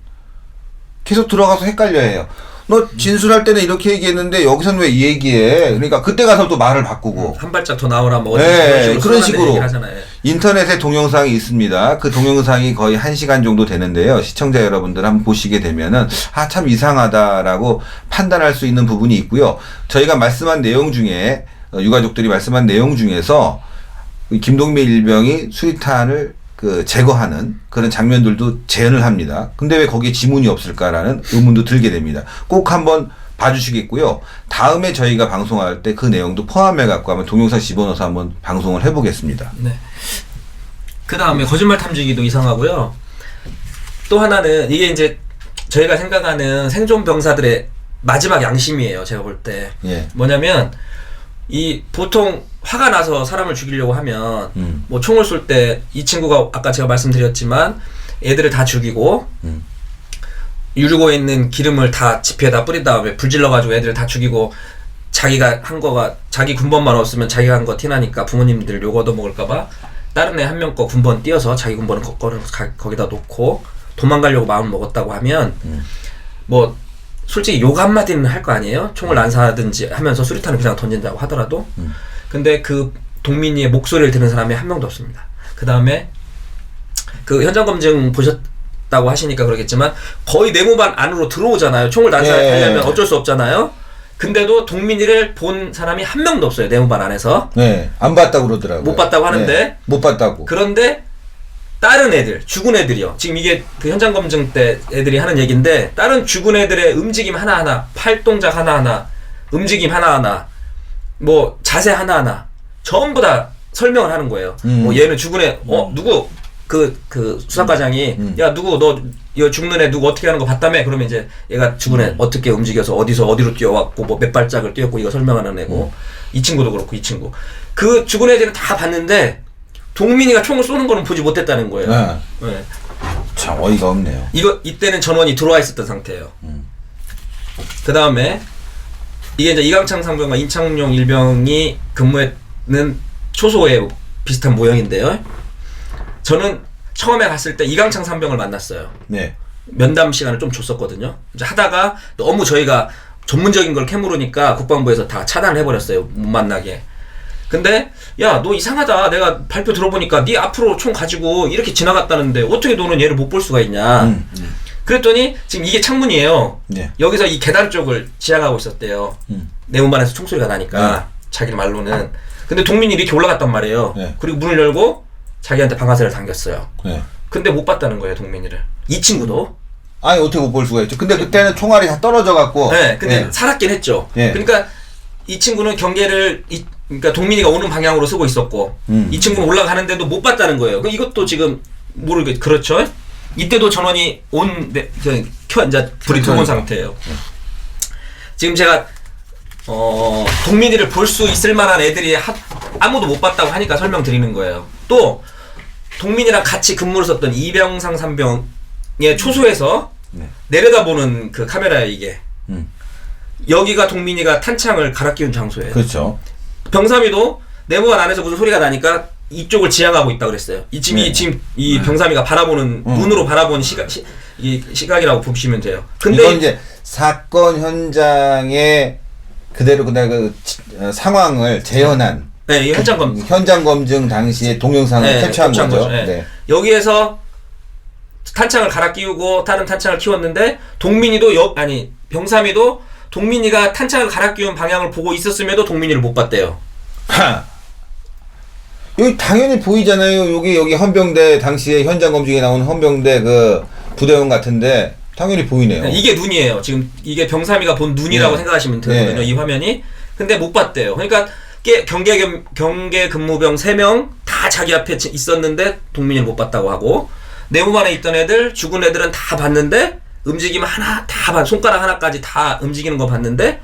계속 들어가서 헷갈려해요. 너 진술할 때는 이렇게 얘기했는데 여기서는 왜 이 얘기해? 그러니까 그때 가서 또 말을 바꾸고 한 발짝 더 나오라 뭐 그런 식으로 인터넷에 동영상이 있습니다. 그 동영상이 거의 1시간 정도 되는데요. 시청자 여러분들 한번 보시게 되면은 참 이상하다라고 판단할 수 있는 부분이 있고요. 저희가 말씀한 내용 중에 유가족들이 말씀한 내용 중에서 김동민 일병이 수리탄을 제거하는 그런 장면들도 재현을 합니다. 근데 왜 거기에 지문이 없을까라는 의문도 들게 됩니다. 꼭 한번 봐주시겠고요. 다음에 저희가 방송할 때 그 내용도 포함해갖고 한번 동영상 집어넣어서 한번 방송을 해보겠습니다. 네. 그 다음에 거짓말 탐지기도 이상하고요. 또 하나는 이게 이제 저희가 생각하는 생존 병사들의 마지막 양심이에요. 제가 볼 때. 뭐냐면 이 보통 화가 나서 사람을 죽이려고 하면 뭐 총을 쏠 때 이 친구가 아까 제가 말씀드렸지만 애들을 다 죽이고 유류고에 있는 기름을 다 지피에다 뿌린 다음에 불 질러가지고 애들을 다 죽이고 자기가 한 거가 자기 군번만 없으면 자기가 한 거 티나니까 부모님들 욕 얻어먹을까봐 다른 애 한 명 거 군번 띄어서 자기 군번을 거기다 놓고 도망가려고 마음 먹었다고 하면 뭐 솔직히 욕 한마디는 할 거 아니에요? 총을 난사하든지 하면서 수리탄을 그냥 던진다고 하더라도 근데 그 동민이의 목소리를 들은 사람이 한 명도 없습니다. 그 다음에 그 현장 검증 보셨다고 하시니까 그러겠지만 거의 네모반 안으로 들어오잖아요. 총을 난사하려면 어쩔 수 없잖아요. 근데도 동민이를 본 사람이 한 명도 없어요. 내무반 안에서. 네, 안 봤다고 그러더라고요. 못 봤다고 하는데. 네, 못 봤다고. 그런데 다른 애들, 죽은 애들이요. 지금 이게 그 현장 검증 때 애들이 하는 얘기인데 다른 죽은 애들의 움직임 하나하나, 팔 동작 하나하나, 움직임 하나하나, 뭐 자세 하나하나 전부 다 설명을 하는 거예요. 뭐 얘는 죽은 애, 누구 그 수사과장이 야 누구 너 이거 죽는 애 누구 어떻게 하는 거 봤다며? 그러면 이제 얘가 죽은 애 어떻게 움직여서 어디서 어디로 뛰어왔고 뭐 몇 발짝을 뛰었고 이거 설명하는 애고 이 친구도 그렇고 이 친구 그 죽은 애들은 다 봤는데 동민이가 총을 쏘는 거는 보지 못했다는 거예요. 네. 네. 참 어이가 없네요. 이때는 전원이 들어와 있었던 상태예요. 그 다음에 이게 이제 이강창 상병과 임창용 일병이 근무했는 초소의 비슷한 모형인데요. 저는 처음에 갔을 때 이강창 상병을 만났어요. 네. 면담 시간을 좀 줬었거든요. 이제 하다가 너무 저희가 전문적인 걸 캐물으니까 국방부에서 다 차단을 해버렸어요. 못 만나게. 근데 야 너 이상하다. 내가 발표 들어보니까 네 앞으로 총 가지고 이렇게 지나갔다는데 어떻게 너는 얘를 못 볼 수가 있냐. 그랬더니 지금 이게 창문이에요. 네. 여기서 이 계단 쪽을 지나가고 있었대요. 내문반에서 총소리가 나니까 자기 말로는. 근데 동민이 이렇게 올라갔단 말이에요. 네. 그리고 문을 열고 자기한테 방아쇠를 당겼어요. 네. 근데 못 봤다는 거예요, 동민이를. 이 친구도. 아니 어떻게 못 볼 수가 있죠? 근데 그때는 총알이 다 떨어져 갖고. 네, 근데 살았긴 했죠. 네. 그러니까 이 친구는 경계를 그러니까 동민이가 오는 방향으로 쓰고 있었고 이 친구는 올라가는데도 못 봤다는 거예요. 이것도 지금 모르겠 그렇죠? 이때도 전원이 이제 불이 들어온 상태예요. 지금 제가 동민이를 볼 수 있을 만한 애들이 아무도 못 봤다고 하니까 설명드리는 거예요. 또 동민이랑 같이 근무를 썼던 이병상 상병의 초소에서 내려다보는 그 카메라예요, 이게. 여기가 동민이가 탄창을 갈아 끼운 장소예요. 그렇죠. 병삼이도 내무반 안에서 무슨 소리가 나니까 이쪽을 지향하고 있다 그랬어요. 지금 이 병삼이가 바라보는 눈으로 바라보는 시각이라고 보시면 돼요. 근데 이건 이제 사건 현장에 그대로 그 상황을 재현한 네, 이 현장 검증 당시의 동영상을 캡처한 거죠. 네. 네. 여기에서 탄창을 갈아 끼우고 다른 탄창을 키웠는데 동민이도 병삼이도 동민이가 탄창을 갈아 끼운 방향을 보고 있었음에도 동민이를 못 봤대요. 여기 당연히 보이잖아요. 여기 헌병대 당시에 현장 검증에 나오는 헌병대 그 부대원 같은데 당연히 보이네요. 네, 이게 눈이에요. 지금 이게 병삼이가 본 눈이라고 네. 생각하시면 되거든요. 네. 이 화면이. 근데 못 봤대요. 그러니까 경계 근무병 3명 다 자기 앞에 있었는데 동민이를 못 봤다고 하고 내무반에 있던 애들 죽은 애들은 다 봤는데 움직임 하나 다 손가락 하나까지 다 움직이는 거 봤는데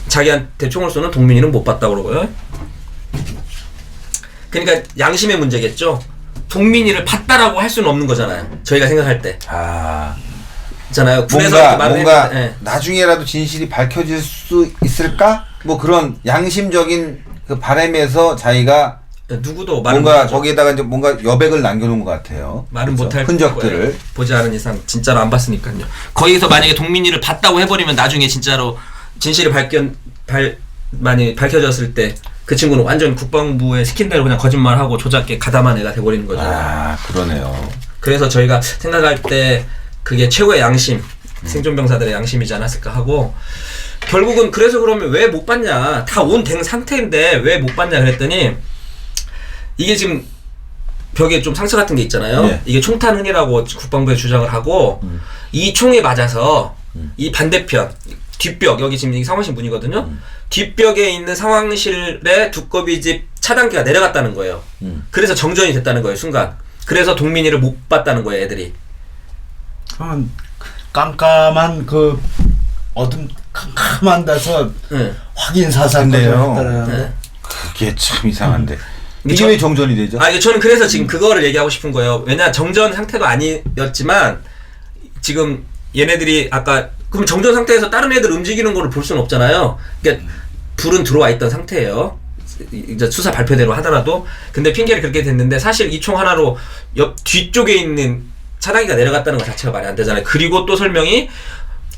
자기한테 총을 쏘는 동민이는 못 봤다고 그러고요. 그러니까 양심의 문제겠죠. 동민이를 봤다라고 할 수는 없는 거잖아요. 저희가 생각할 때. 있잖아요. 군에서 뭔가 나중에라도 진실이 밝혀질 수 있을까? 뭐 그런 양심적인 그 바람에서 자기가 누구도 말은 뭔가 거기에다가 이제 뭔가 여백을 남겨놓은 것 같아요. 말은 그렇죠? 못할 흔적들을 거예요. 보지 않은 이상 진짜로 안 봤으니까요. 거기서 만약에 동민이를 봤다고 해버리면 나중에 진짜로 진실이 많이 밝혀졌을 때 그 친구는 완전 국방부에 시킨 대로 그냥 거짓말하고 조작에 가담한 애가 돼버리는 거죠. 그러네요. 그래서 저희가 생각할 때 그게 최고의 양심, 생존병사들의 양심이지 않았을까 하고 결국은 그래서 그러면 왜 못 봤냐? 다 온 된 상태인데 왜 못 봤냐 그랬더니 이게 지금 벽에 좀 상처 같은 게 있잖아요. 네. 이게 총탄흔이라고 국방부에 주장을 하고 이 총에 맞아서 이 반대편 뒷벽 여기 지금 상황실 문이거든요. 뒷벽에 있는 상황실의 두꺼비집 차단기가 내려갔다는 거예요. 그래서 정전이 됐다는 거예요, 순간. 그래서 동민이를 못 봤다는 거예요, 애들이. 깜깜한 그 어둠 캄캄한 데서 확인 사살인데요. 네. 그게 참 이상한데. 이게 저- 왜 정전이 되죠? 저는 그래서 지금 그거를 얘기하고 싶은 거예요. 왜냐 정전 상태도 아니었지만 지금 얘네들이 아까 그럼 정전 상태에서 다른 애들 움직이는 거를 볼 수는 없잖아요. 그러니까 불은 들어와 있던 상태예요. 이제 수사 발표대로 하더라도. 근데 핑계를 그렇게 됐는데 사실 이 총 하나로 옆 뒤쪽에 있는 차단기가 내려갔다는 것 자체가 말이 안 되잖아요. 그리고 또 설명이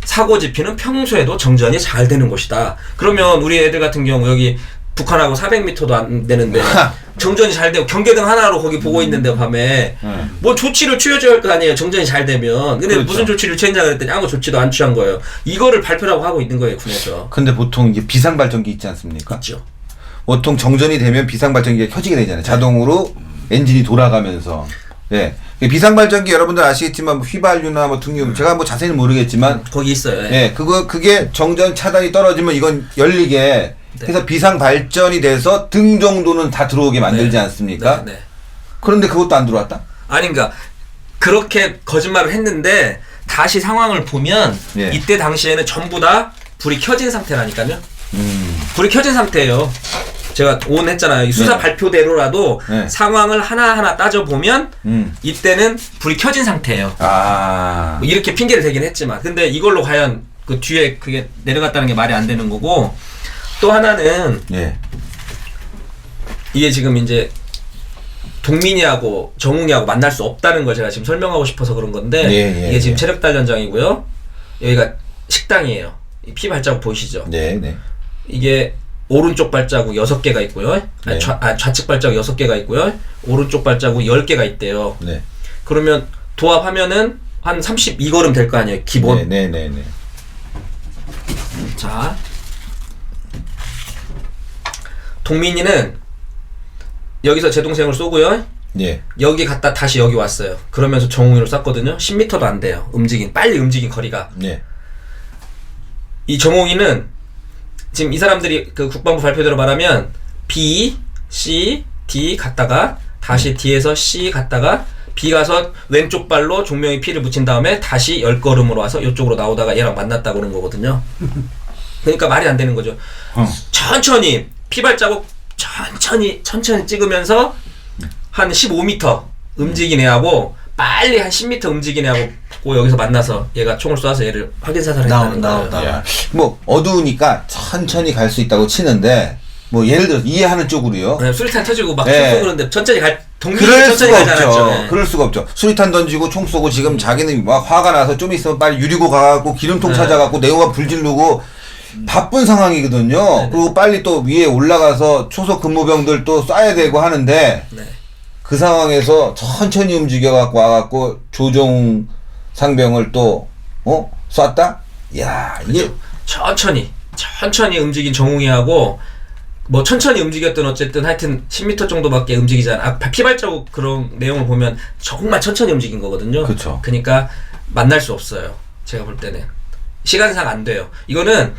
사고 지피는 평소에도 정전이 잘 되는 곳이다. 그러면 우리 애들 같은 경우 여기 북한하고 400m도 안 되는데 정전이 잘 되고 경계등 하나로 거기 보고 있는데 밤에 뭐 조치를 취해줘야 할 거 아니에요. 정전이 잘 되면. 근데 그렇죠. 무슨 조치를 취했냐 그랬더니 아무 조치도 안 취한 거예요. 이거를 발표라고 하고 있는 거예요, 군에서. 근데 보통 이게 비상발전기 있지 않습니까? 있죠. 보통 정전이 되면 비상발전기가 켜지게 되잖아요. 자동으로 엔진이 돌아가면서. 예. 비상발전기 여러분들 아시겠지만 뭐 휘발유나 뭐 등유 제가 뭐 자세히는 모르겠지만 거기 있어요. 예. 예, 그게 정전 차단이 떨어지면 이건 열리게 해서 비상발전이 돼서 등 정도는 다 들어오게 만들지 않습니까? 네. 그런데 그것도 안 들어왔다? 아니 그러니까 그렇게 거짓말을 했는데 다시 상황을 보면 예. 이때 당시에는 전부 다 불이 켜진 상태라니까요. 불이 켜진 상태예요. 제가 온 했잖아요. 이 수사 네. 발표대로라도 네. 상황을 하나하나 따져보면 이때는 불이 켜진 상태예요. 아. 뭐 이렇게 핑계를 대긴 했지만 근데 이걸로 과연 그 뒤에 그게 내려갔다는 게 말이 안 되는 거고 또 하나는 예. 이게 지금 이제 동민이하고 정웅이하고 만날 수 없다는 걸 제가 지금 설명하고 싶어서 그런 건데 예, 이게 지금 체력달 현장이고요. 여기가 식당이에요. 이 피 발자국 보이시죠? 네, 네. 이게 오른쪽 발자국 6개가 있고요. 네. 좌측 발자국 6개가 있고요. 오른쪽 발자국 10개가 있대요. 네. 그러면 도합하면은 한 32걸음 될 거 아니에요. 기본. 네, 네, 네, 네. 자, 동민이는 여기서 제 동생을 쏘고요. 예. 여기 갔다 다시 여기 왔어요. 그러면서 정웅이를 쐈거든요. 10m도 안 돼요. 빨리 움직인 거리가. 네. 이 정웅이는 지금 이 사람들이 그 국방부 발표대로 말하면 B, C, D 갔다가 다시 D에서 C 갔다가 B 가서 왼쪽 발로 종명이 피를 묻힌 다음에 다시 10걸음으로 와서 이쪽으로 나오다가 얘랑 만났다고 그런 거거든요. 그러니까 말이 안 되는 거죠. 천천히 피발자국 천천히 찍으면서 한 15m 움직인 애하고 빨리 한 10m 움직인 애하고 여기서 만나서 얘가 총을 쏴서 얘를 확인 사살했다는 거예요. 야, 뭐 어두우니까 천천히 갈 수 있다고 치는데 뭐 예를 들어 이해하는 쪽으로요. 네, 수리탄 터지고 막 총 네. 쏘고 그러는데 천천히 동민이 그럴 천천히 수가 가지 없죠. 않았죠. 네. 그럴 수가 없죠. 수리탄 던지고 총 쏘고 지금 자기는 막 화가 나서 좀 있으면 빨리 유리고 가갖고 기름통 네. 찾아갖고 내우가 불지르고 바쁜 상황이거든요. 그리고 빨리 또 위에 올라가서 초속 근무병들 또 쏴야 되고 하는데 네. 그 상황에서 천천히 움직여갖고 와갖고 조종 상병을 또 쐈다? 야 이게 천천히 움직인 정웅이하고 뭐 천천히 움직였든 어쨌든 하여튼 10m 정도밖에 움직이지 않아. 피발자국 그런 내용을 보면 정말 천천히 움직인 거거든요. 그쵸. 그러니까 만날 수 없어요. 제가 볼 때는 시간상 안 돼요. 이거는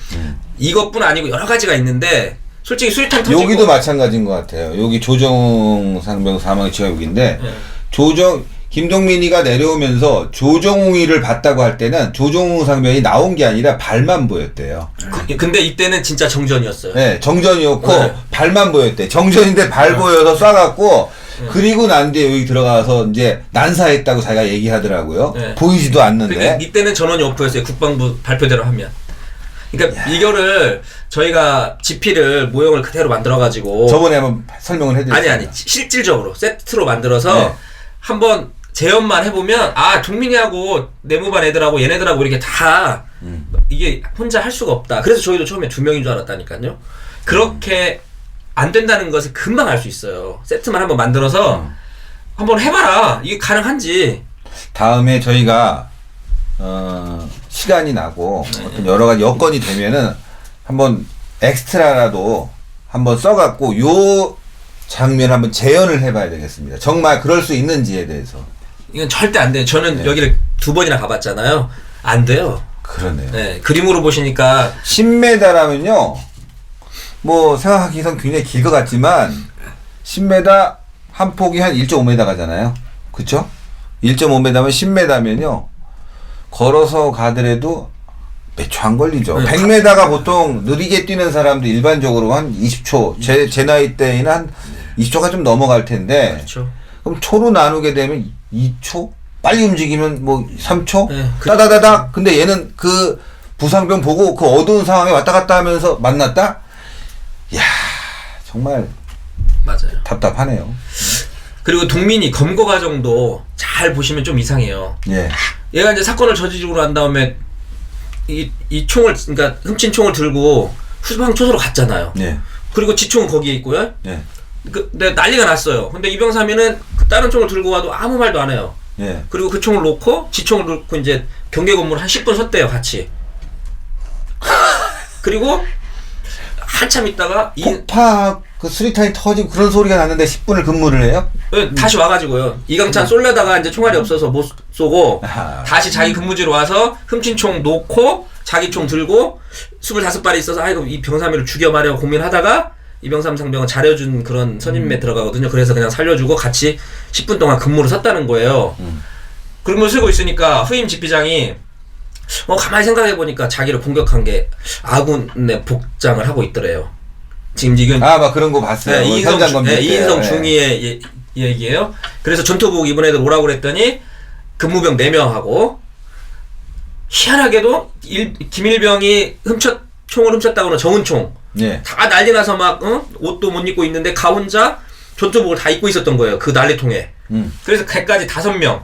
이것뿐 아니고 여러 가지가 있는데 솔직히 수리탄 터지고 여기도 마찬가지인 것 같아요. 여기 조정 상병 사망의 지가 여기인데 네. 김동민이가 내려오면서 조정웅이를 봤다고 할 때는 조정웅 상병이 나온 게 아니라 발만 보였대요. 근데 이때는 진짜 정전이었어요. 네, 정전이었고 네. 발만 보였대. 정전인데 발 보여서 쏴갖고 그리고 난 뒤에 여기 들어가서 이제 난사했다고 자기가 얘기하더라고요. 네. 보이지도 않는데. 근데 이때는 전원이 오프였어요. 국방부 발표대로 하면. 그러니까 이거를 저희가 GP를 모형을 그대로 만들어가지고 저번에 한번 설명을 해드렸어요. 아니 실질적으로 세트로 만들어서 네. 한번 재연만 해보면 동민이하고 내무반 애들하고 얘네들하고 이렇게 다 이게 혼자 할 수가 없다. 그래서 저희도 처음에 2명인 줄 알았다니까요. 그렇게 안 된다는 것을 금방 알 수 있어요. 세트만 한번 만들어서 한번 해봐라. 이게 가능한지. 다음에 저희가 시간이 나고 어떤 여러 가지 여건이 되면은 한번 엑스트라라도 한번 써갖고 요 장면 한번 재현을 해봐야 되겠습니다. 정말 그럴 수 있는지에 대해서. 이건 절대 안 돼요. 저는 네. 여기를 2번이나 가봤잖아요. 안 돼요. 그러네요. 네, 그림으로 보시니까 10m라면요, 뭐 생각하기선 굉장히 길 것 같지만 10m 한 폭이 한 1.5m 가잖아요. 그쵸? 1.5m면 10m면요 걸어서 가더라도 몇 초 안 걸리죠. 네. 100m가 보통 느리게 뛰는 사람도 일반적으로 한 20초, 제 나이 때에는 한 20초가 좀 넘어갈 텐데, 그렇죠. 그럼 초로 나누게 되면 2초? 빨리 움직이면 뭐 3초? 네, 따다다닥. 근데 얘는 그 부상병 보고 그 어두운 상황에 왔다 갔다 하면서 만났다? 이야, 정말 맞아요. 답답하네요. 그리고 동민이 검거 과정도 잘 보시면 좀 이상해요. 예. 얘가 이제 사건을 저지르고 난 다음에 이 총을, 그러니까 훔친 총을 들고 후방 초소로 갔잖아요. 예. 그리고 지총은 거기에 있고요. 예. 근데 난리가 났어요. 근데 이병삼이는 그 다른 총을 들고 와도 아무 말도 안 해요. 예. 그리고 그 총을 놓고 지총을 놓고 이제 경계 건물 한 10분 섰대요, 같이. 그리고 한참 있다가 폭파 그 수리탄이 터지고 그런 소리가 났는데 10분을 근무를 해요? 다시 와가지고요. 이강찬 쏠려다가 이제 총알이 없어서 못 쏘고 아하. 다시 자기 근무지로 와서 훔친 총 놓고 자기 총 들고 25발이 있어서 아이고 이 병삼이를 죽여마려 고민하다가 이병삼 상병은 잘해준 그런 선임에 들어가거든요. 그래서 그냥 살려주고 같이 10분 동안 근무를 섰다는 거예요. 근무를 쓰고 있으니까 후임 집비장이 가만히 생각해보니까 자기를 공격한 게 아군의 복장을 하고 있더래요. 지금 이건 막 그런 거 봤어요. 네, 현장 검증 때. 이인성 예. 중위의 얘기예요. 그래서 전투복 입은 애들 오라고 그랬더니 근무병 4명하고 희한하게도 김일병이 총을 훔쳤다고는 정은총 예. 다 난리 나서 막 옷도 못 입고 있는데 가 혼자 전투복을 다 입고 있었던 거예요. 그 난리통에. 그래서 걔까지 5명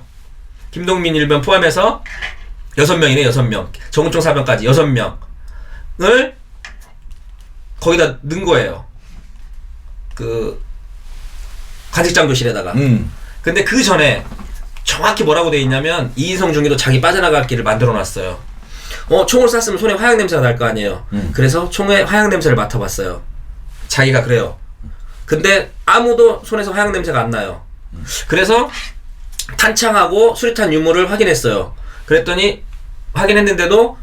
김동민 일병 포함해서 6명이네. 6명 정은총 사병까지 6명을 거기다 넣은 거예요. 그 관직장교실에다가. 근데 그 전에 정확히 뭐라고 돼 있냐면 이인성 중위도 자기 빠져나갈 길을 만들어 놨어요. 총을 쐈으면 손에 화약 냄새가 날 거 아니에요. 그래서 총에 화약 냄새를 맡아봤어요. 자기가 그래요. 근데 아무도 손에서 화약 냄새가 안 나요. 그래서 탄창하고 수리탄 유무를 확인했어요. 그랬더니 확인했는데도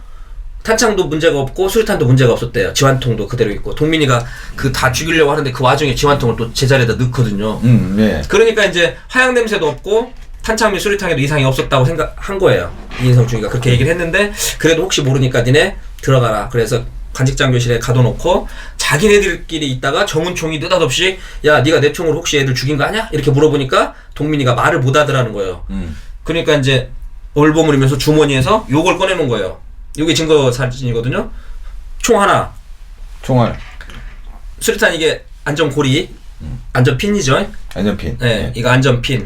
탄창도 문제가 없고 수리탄도 문제가 없었대요. 지환통도 그대로 있고. 동민이가 그 다 죽이려고 하는데 그 와중에 지환통을 또 제자리에다 넣거든요. 예. 그러니까 이제 화약 냄새도 없고 탄창 및 수리탄에도 이상이 없었다고 생각한 거예요. 이인성 중위가 그렇게 얘기를 했는데 그래도 혹시 모르니까 니네 들어가라. 그래서 관직장교실에 가둬놓고 자기네들끼리 있다가 정은총이 느닷없이 야 니가 내 총으로 혹시 애들 죽인 거 아냐? 이렇게 물어보니까 동민이가 말을 못 하더라는 거예요. 그러니까 이제 얼버무리면서 주머니에서 요걸 꺼내놓은 거예요. 이게 증거 사진이거든요. 총 하나. 총알. 수리탄 이게 안전고리, 안전핀이죠. 안전핀. 네, 예. 이거 안전핀.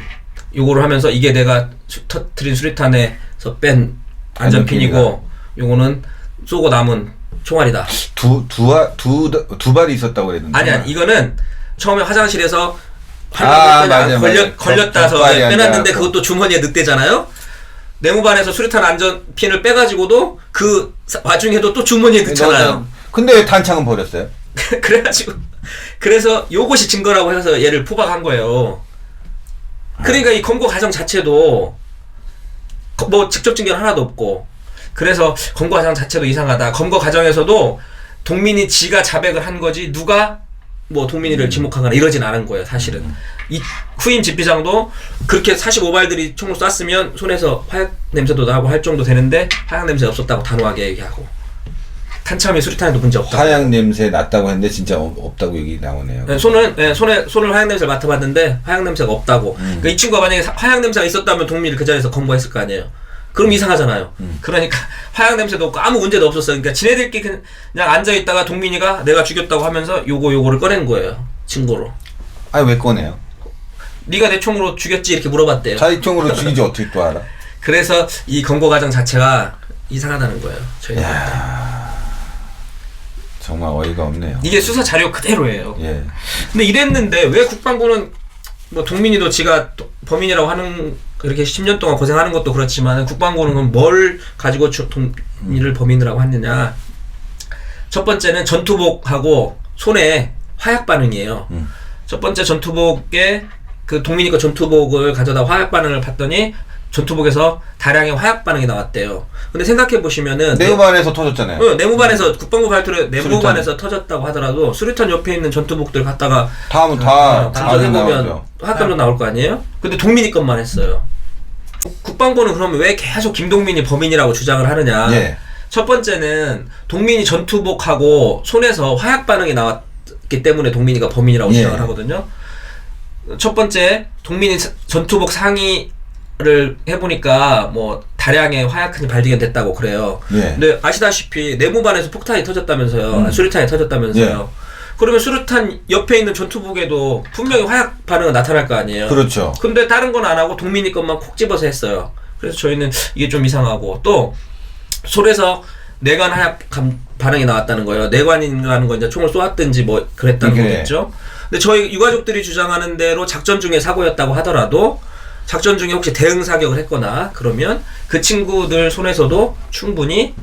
요거를 하면서 이게 내가 터트린 수리탄에서 뺀 안전핀이고, 요거는 쏘고 남은 총알이다. 두 발이 있었다고 그랬는데. 아니, 이거는 처음에 화장실에서 맞아요. 걸렸다서 격발이 빼놨는데 아니라 그것도 주머니에 넣대잖아요. 내무반에서 수리탄 안전핀을 빼가지고도 그 와중에도 또 주머니에 넣잖아요. 근데 왜 탄창은 버렸어요? 그래가지고 그래서 요것이 증거라고 해서 얘를 포박한 거예요. 그러니까 이 검거 과정 자체도 뭐 직접 증거는 하나도 없고 그래서 검거 과정 자체도 이상하다. 검거 과정에서도 동민이 지가 자백을 한 거지 누가 뭐 동민이를 지목하거나 이러진 않은 거예요. 사실은 이 후임 집비장도 그렇게 45발들이 총을 쐈으면 손에서 화약 냄새도 나고 할 정도 되는데 화약 냄새 없었다고 단호하게 얘기하고 탄창이 수리탄에도 문제 없다고. 화약 냄새 났다고 했는데 진짜 없다고 얘기 나오네요. 네, 손을 화약 냄새를 맡아봤는데 화약 냄새가 없다고. 그러니까 이 친구가 만약에 화약 냄새가 있었다면 동민을 그 자리에서 검거했을 거 아니에요. 그럼 이상하잖아요. 그러니까 화약 냄새도 없고 아무 문제도 없었어요. 그러니까 지네들끼리 그냥 앉아있다가 동민이가 내가 죽였다고 하면서 요거를 꺼낸 거예요. 증거로. 아니 왜 꺼내요? 네가 내 총으로 죽였지 이렇게 물어봤대요. 자기 총으로 죽이지 어떻게 또 알아? 그래서 이 검거 과정 자체가 이상하다는 거예요. 저희가. 정말 어이가 없네요. 이게 수사 자료 그대로예요. 예. 근데 이랬는데 왜 국방부는 뭐 동민이도 지가 범인이라고 하는 그렇게 10년 동안 고생하는 것도 그렇지만 국방부는 그럼 뭘 가지고 동민이를 범인이라고 했느냐? 첫 번째는 전투복하고 손에 화약 반응이에요. 첫 번째 전투복에 그 동민이 거 전투복을 가져다 화약 반응을 봤더니 전투복에서 다량의 화약 반응이 나왔대요. 근데 생각해 보시면은 내무반에서 터졌잖아요. 내무반에서 국방부 발표를 내무반에서 터졌다고 하더라도 수류탄 옆에 있는 전투복들 갖다가 다 감정해보면 화약감도 나올 거 아니에요? 근데 동민이 것만 했어요. 국방부는 그러면 왜 계속 김동민이 범인이라고 주장을 하느냐? 예. 첫 번째는 동민이 전투복하고 손에서 화약 반응이 나왔기 때문에 동민이가 범인이라고 주장을 하거든요. 첫 번째 동민이 전투복 상의를 해보니까 뭐 다량의 화약흔이 발견됐다고 그래요. 근데 아시다시피 내무반에서 폭탄이 터졌다면서요. 수류탄이 터졌다면서요. 그러면 수류탄 옆에 있는 전투복에도 분명히 화약 반응은 나타날 거 아니에요. 그렇죠. 근데 다른 건 안 하고 동민이 것만 콕 집어서 했어요. 그래서 저희는 이게 좀 이상하고 또 솔에서 내관 화약 반응이 나왔다는 거예요. 내관이라는 건 이제 총을 쏘았든지 뭐 그랬다는 그래. 거겠죠. 근데 저희 유가족들이 주장하는 대로 작전 중에 사고였다고 하더라도 작전 중에 혹시 대응 사격을 했거나 그러면 그 친구들 손에서도 충분히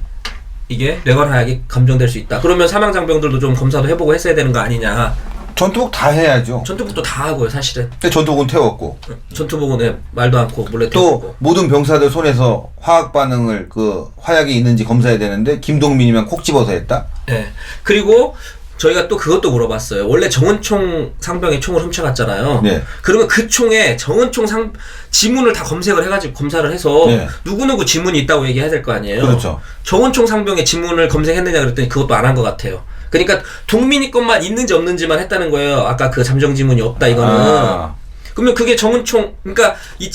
이게 뇌관하약이 감정될 수 있다. 그러면 사망 장병들도 좀 검사도 해보고 했어야 되는 거 아니냐. 전투복 다 해야죠. 전투복도 다 하고요, 사실은. 근데 전투복은 태웠고 전투복은 말도 않고 몰래 또 태우고. 모든 병사들 손에서 화학 반응을 그 화약이 있는지 검사해야 되는데 김동민이면 콕 집어서 했다. 네. 그리고 저희가 또 그것도 물어봤어요. 원래 정은총 상병의 총을 훔쳐갔잖아요. 네. 그러면 그 총에 정은총 지문을 다 검색을 해가지고 검사를 해서 네. 누구누구 지문이 있다고 얘기해야 될 거 아니에요. 그렇죠. 정은총 상병의 지문을 검색했느냐 그랬더니 그것도 안 한 것 같아요. 그러니까 동민이 것만 있는지 없는지만 했다는 거예요. 아까 그 잠정 지문이 없다 이거는. 아. 그러면 그게 정은총, 그러니까 이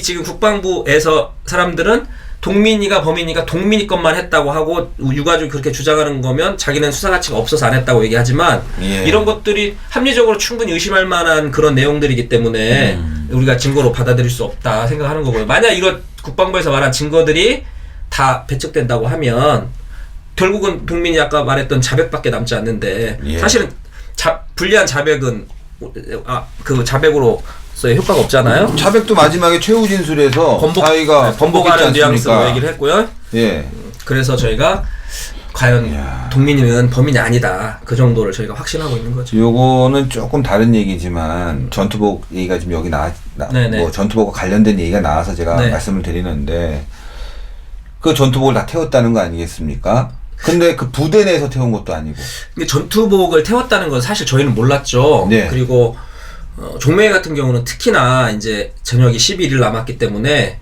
지금 국방부에서 사람들은 동민이가 범인이가 동민이 것만 했다고 하고 유가족이 그렇게 주장하는 거면 자기는 수사 가치가 없어서 안 했다고 얘기하지만 예. 이런 것들이 합리적으로 충분히 의심할 만한 그런 내용들이기 때문에 우리가 증거로 받아들일 수 없다 생각하는 거고요. 만약 이런 국방부에서 말한 증거들이 다 배척된다고 하면 결국은 동민이 아까 말했던 자백밖에 남지 않는데 예. 사실은 불리한 자백은 그 자백으로서의 효과가 없잖아요. 자백도 마지막에 최후 진술에서 자기가 번복하는 번복했지 뉘앙스로 않습니까? 얘기를 했고요. 예. 그래서 저희가 과연 이야. 동민이는 범인이 아니다. 그 정도를 저희가 확신하고 있는 거죠. 요거는 조금 다른 얘기지만 전투복 얘기가 지금 여기 네네. 뭐 전투복과 관련된 얘기가 나와서 제가 네. 말씀을 드리는데 그 전투복을 다 태웠다는 거 아니겠습니까? 근데 그 부대 내에서 태운 것도 아니고. 근데 전투복을 태웠다는 건 사실 저희는 몰랐죠. 네. 그리고 종매회 같은 경우는 특히나 이제 저녁이 11일 남았기 때문에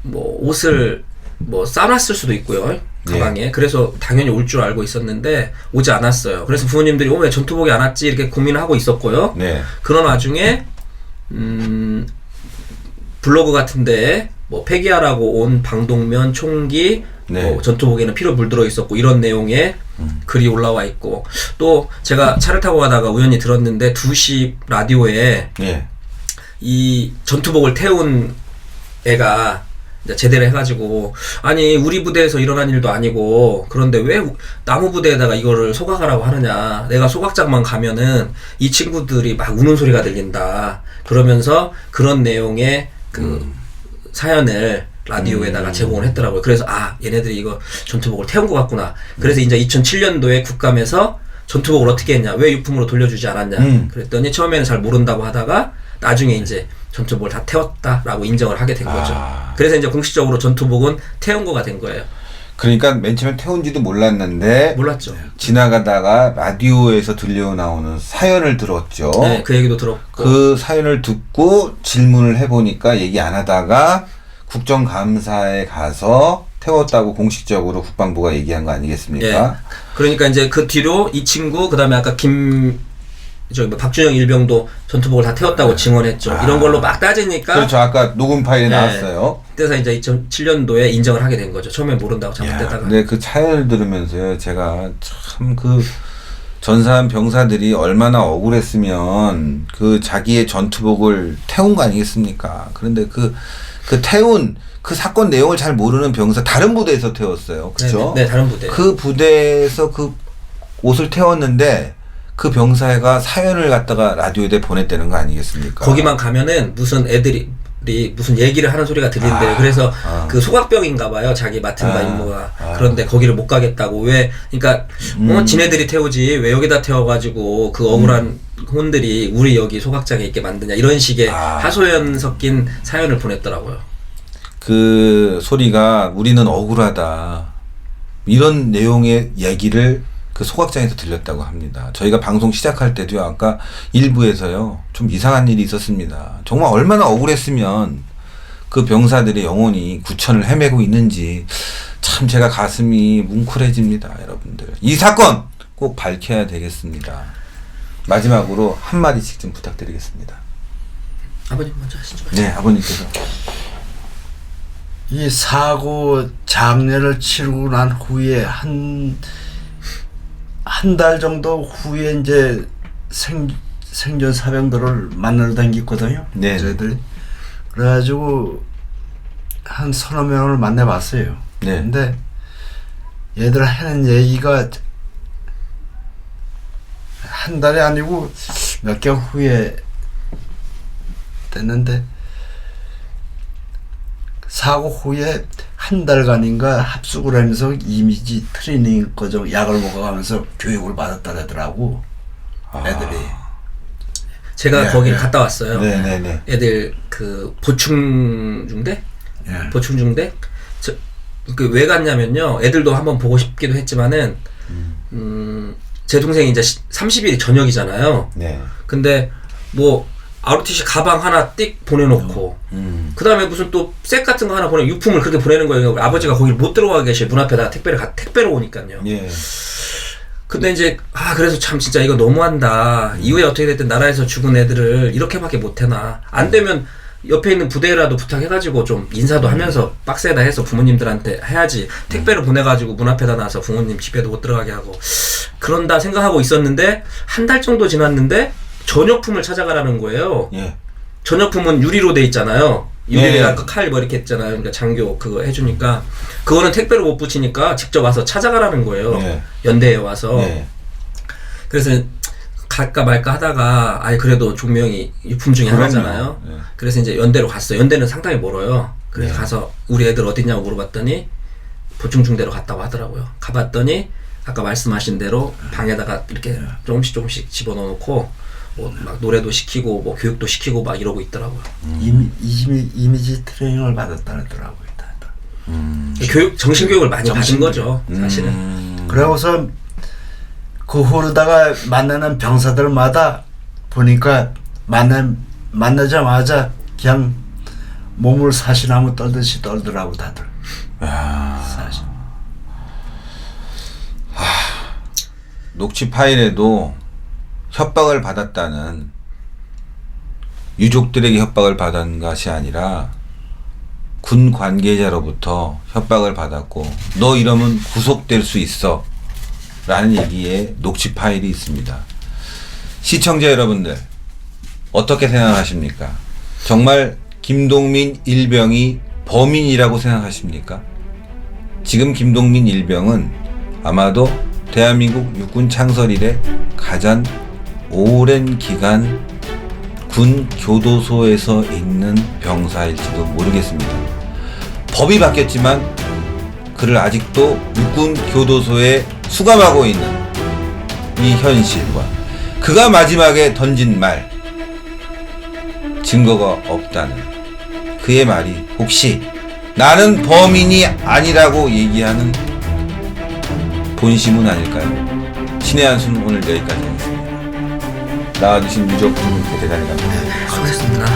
뭐 옷을 뭐 싸놨을 수도 있고요. 가방에. 그래서 당연히 올 줄 알고 있었는데 오지 않았어요. 그래서 부모님들이 왜 전투복이 안 왔지 이렇게 고민을 하고 있었고요. 네. 그런 와중에 블로그 같은데 뭐 폐기하라고 온 방독면, 총기, 네. 뭐 전투복에는 피로 물들어 있었고 이런 내용의 글이 올라와 있고 또 제가 차를 타고 가다가 우연히 들었는데 2시 라디오에 예. 이 전투복을 태운 애가 이제 제대를 해가지고 아니 우리 부대에서 일어난 일도 아니고 그런데 왜 나무 부대에다가 이거를 소각하라고 하느냐 내가 소각장만 가면은 이 친구들이 막 우는 소리가 들린다 그러면서 그런 내용의 그 사연을 라디오에다가 제공을 했더라고요. 그래서 얘네들이 이거 전투복을 태운 것 같구나. 그래서 이제 2007년도에 국감에서 전투복을 어떻게 했냐 왜 유품으로 돌려주지 않았냐 그랬더니 처음에는 잘 모른다고 하다가 나중에 이제 전투복을 다 태웠다라고 인정을 하게 된 거죠. 그래서 이제 공식적으로 전투복은 태운 거가 된 거예요. 그러니까 맨 처음에 태운지도 몰랐는데 몰랐죠. 지나가다가 라디오에서 들려나오는 사연을 들었죠. 네, 그 얘기도 들었고. 그 사연을 듣고 질문을 해보니까 얘기 안 하다가 국정감사에 가서 태웠다고 공식적으로 국방부가 얘기한 거 아니겠습니까? 예. 그러니까 이제 그 뒤로 이 친구 그다음에 아까 박준영 일병도 전투복을 다 태웠다고 증언했죠. 이런 걸로 막 따지니까 그렇죠. 아까 녹음 파일에 네. 나왔어요. 그래서 이제 2007년도에 인정을 하게 된 거죠. 처음에 모른다고 야, 잘못했다가. 근데 그 사연을 들으면서요, 제가 참 그 전사한 병사들이 얼마나 억울했으면 그 자기의 전투복을 태운 거 아니겠습니까? 그런데 그 태운 그 사건 내용을 잘 모르는 병사 다른 부대에서 태웠어요. 그렇죠? 네, 다른 부대. 그 부대에서 그 옷을 태웠는데 그 병사가 사연을 갖다가 라디오에 보냈다는 거 아니겠습니까? 거기만 가면은 무슨 애들이 무슨 얘기를 하는 소리가 들린대요. 그래서 그 소각병인가 봐요. 자기 맡은 바 임무가. 그런데 거기를 못 가겠다고. 왜? 그러니까 지네들이 태우지 왜 여기다 태워가지고 그 억울한 혼들이 우리 여기 소각장에 있게 만드냐 이런 식의 하소연 섞인 사연을 보냈더라고요. 그 소리가 우리는 억울하다 이런 내용의 얘기를 그 소각장에서 들렸다고 합니다. 저희가 방송 시작할 때도요. 아까 일부에서요. 좀 이상한 일이 있었습니다. 정말 얼마나 억울했으면 그 병사들의 영혼이 구천을 헤매고 있는지 참 제가 가슴이 뭉클해집니다. 여러분들. 이 사건 꼭 밝혀야 되겠습니다. 마지막으로 한마디씩 좀 부탁드리겠습니다. 아버님 먼저 하시죠. 네, 아버님께서. 이 사고 장례를 치르고 난 후에 한 달 정도 후에 이제 생존 사병들을 만나러 다녔거든요. 네. 저희들이. 그래가지고 한 서너 명을 만나봤어요. 네. 근데 얘들 하는 얘기가 한 달이 아니고 몇 개월 후에 됐는데 사고 후에 한 달간인가 합숙을 하면서 이미지 트레이닝 거죠. 약을 먹어가면서 교육을 받았다더라고 애들이. 제가 네, 거기를 네. 갔다 왔어요. 네네네. 애들 그 보충중대? 예. 보충중대? 그 왜 갔냐면요. 애들도 한번 보고 싶기도 했지만은 제 동생이 이제 30일이 저녁이잖아요. 네. 근데 뭐 ROTC 가방 하나 띡 보내놓고 그 다음에 무슨 또 색 같은 거 하나 유품을 그렇게 보내는 거예요. 아버지가 거기를 못 들어가 계셔. 문 앞에다가 택배로 오니까요. 예. 근데 이제 그래서 참 진짜 이거 너무한다. 이후에 어떻게 됐든 나라에서 죽은 애들을 이렇게밖에 못해나. 안 되면 옆에 있는 부대라도 부탁해가지고 좀 인사도 하면서 박스에다 해서 부모님들한테 해야지. 택배로 보내가지고 문 앞에다 놔서 부모님 집에도 못 들어가게 하고 그런다 생각하고 있었는데 한 달 정도 지났는데 전역품을 찾아가라는 거예요. 예. 전역품은 유리로 돼 있잖아요. 유리가 네. 칼 뭐 이렇게 있잖아요. 그러니까 장교 그거 해주니까 그거는 택배로 못 붙이니까 직접 와서 찾아가라는 거예요. 네. 연대에 와서. 네. 그래서 갈까 말까 하다가 그래도 종명이 유품 중에 그럼요. 하나잖아요. 네. 그래서 이제 연대로 갔어요. 연대는 상당히 멀어요. 그래서 네. 가서 우리 애들 어딨냐고 물어봤더니 보충중대로 갔다고 하더라고요. 가봤더니 아까 말씀하신 대로 방에다가 이렇게 조금씩 집어넣어놓고 뭐 막 노래도 시키고 뭐 교육도 시키고 막 이러고 있더라고요. 이미지 트레이닝을 받았다더라고요. 교육 정신교육을 많이 받은 거죠. 사실은. 그러고서 그 후로다가 만나는 병사들마다 보니까 만나자마자 그냥 몸을 사시나무 떨듯이 떨더라고 다들. 사실. 녹취 파일에도 협박을 받았다는 유족들에게 협박을 받은 것이 아니라 군 관계자로부터 협박을 받았고 너 이러면 구속될 수 있어 라는 얘기에 녹취 파일이 있습니다. 시청자 여러분들 어떻게 생각하십니까? 정말 김동민 일병이 범인이라고 생각하십니까? 지금 김동민 일병은 아마도 대한민국 육군 창설 이래 가장 오랜 기간 군 교도소에서 있는 병사일지도 모르겠습니다. 법이 바뀌었지만 그를 아직도 육군 교도소에 수감하고 있는 이 현실과 그가 마지막에 던진 말 증거가 없다는 그의 말이 혹시 나는 범인이 아니라고 얘기하는 본심은 아닐까요? 신의 한수는 오늘 여기까지 하겠습니다. 나와주신 유족 여러분께 대단히 감사합니다. 수고했습니다.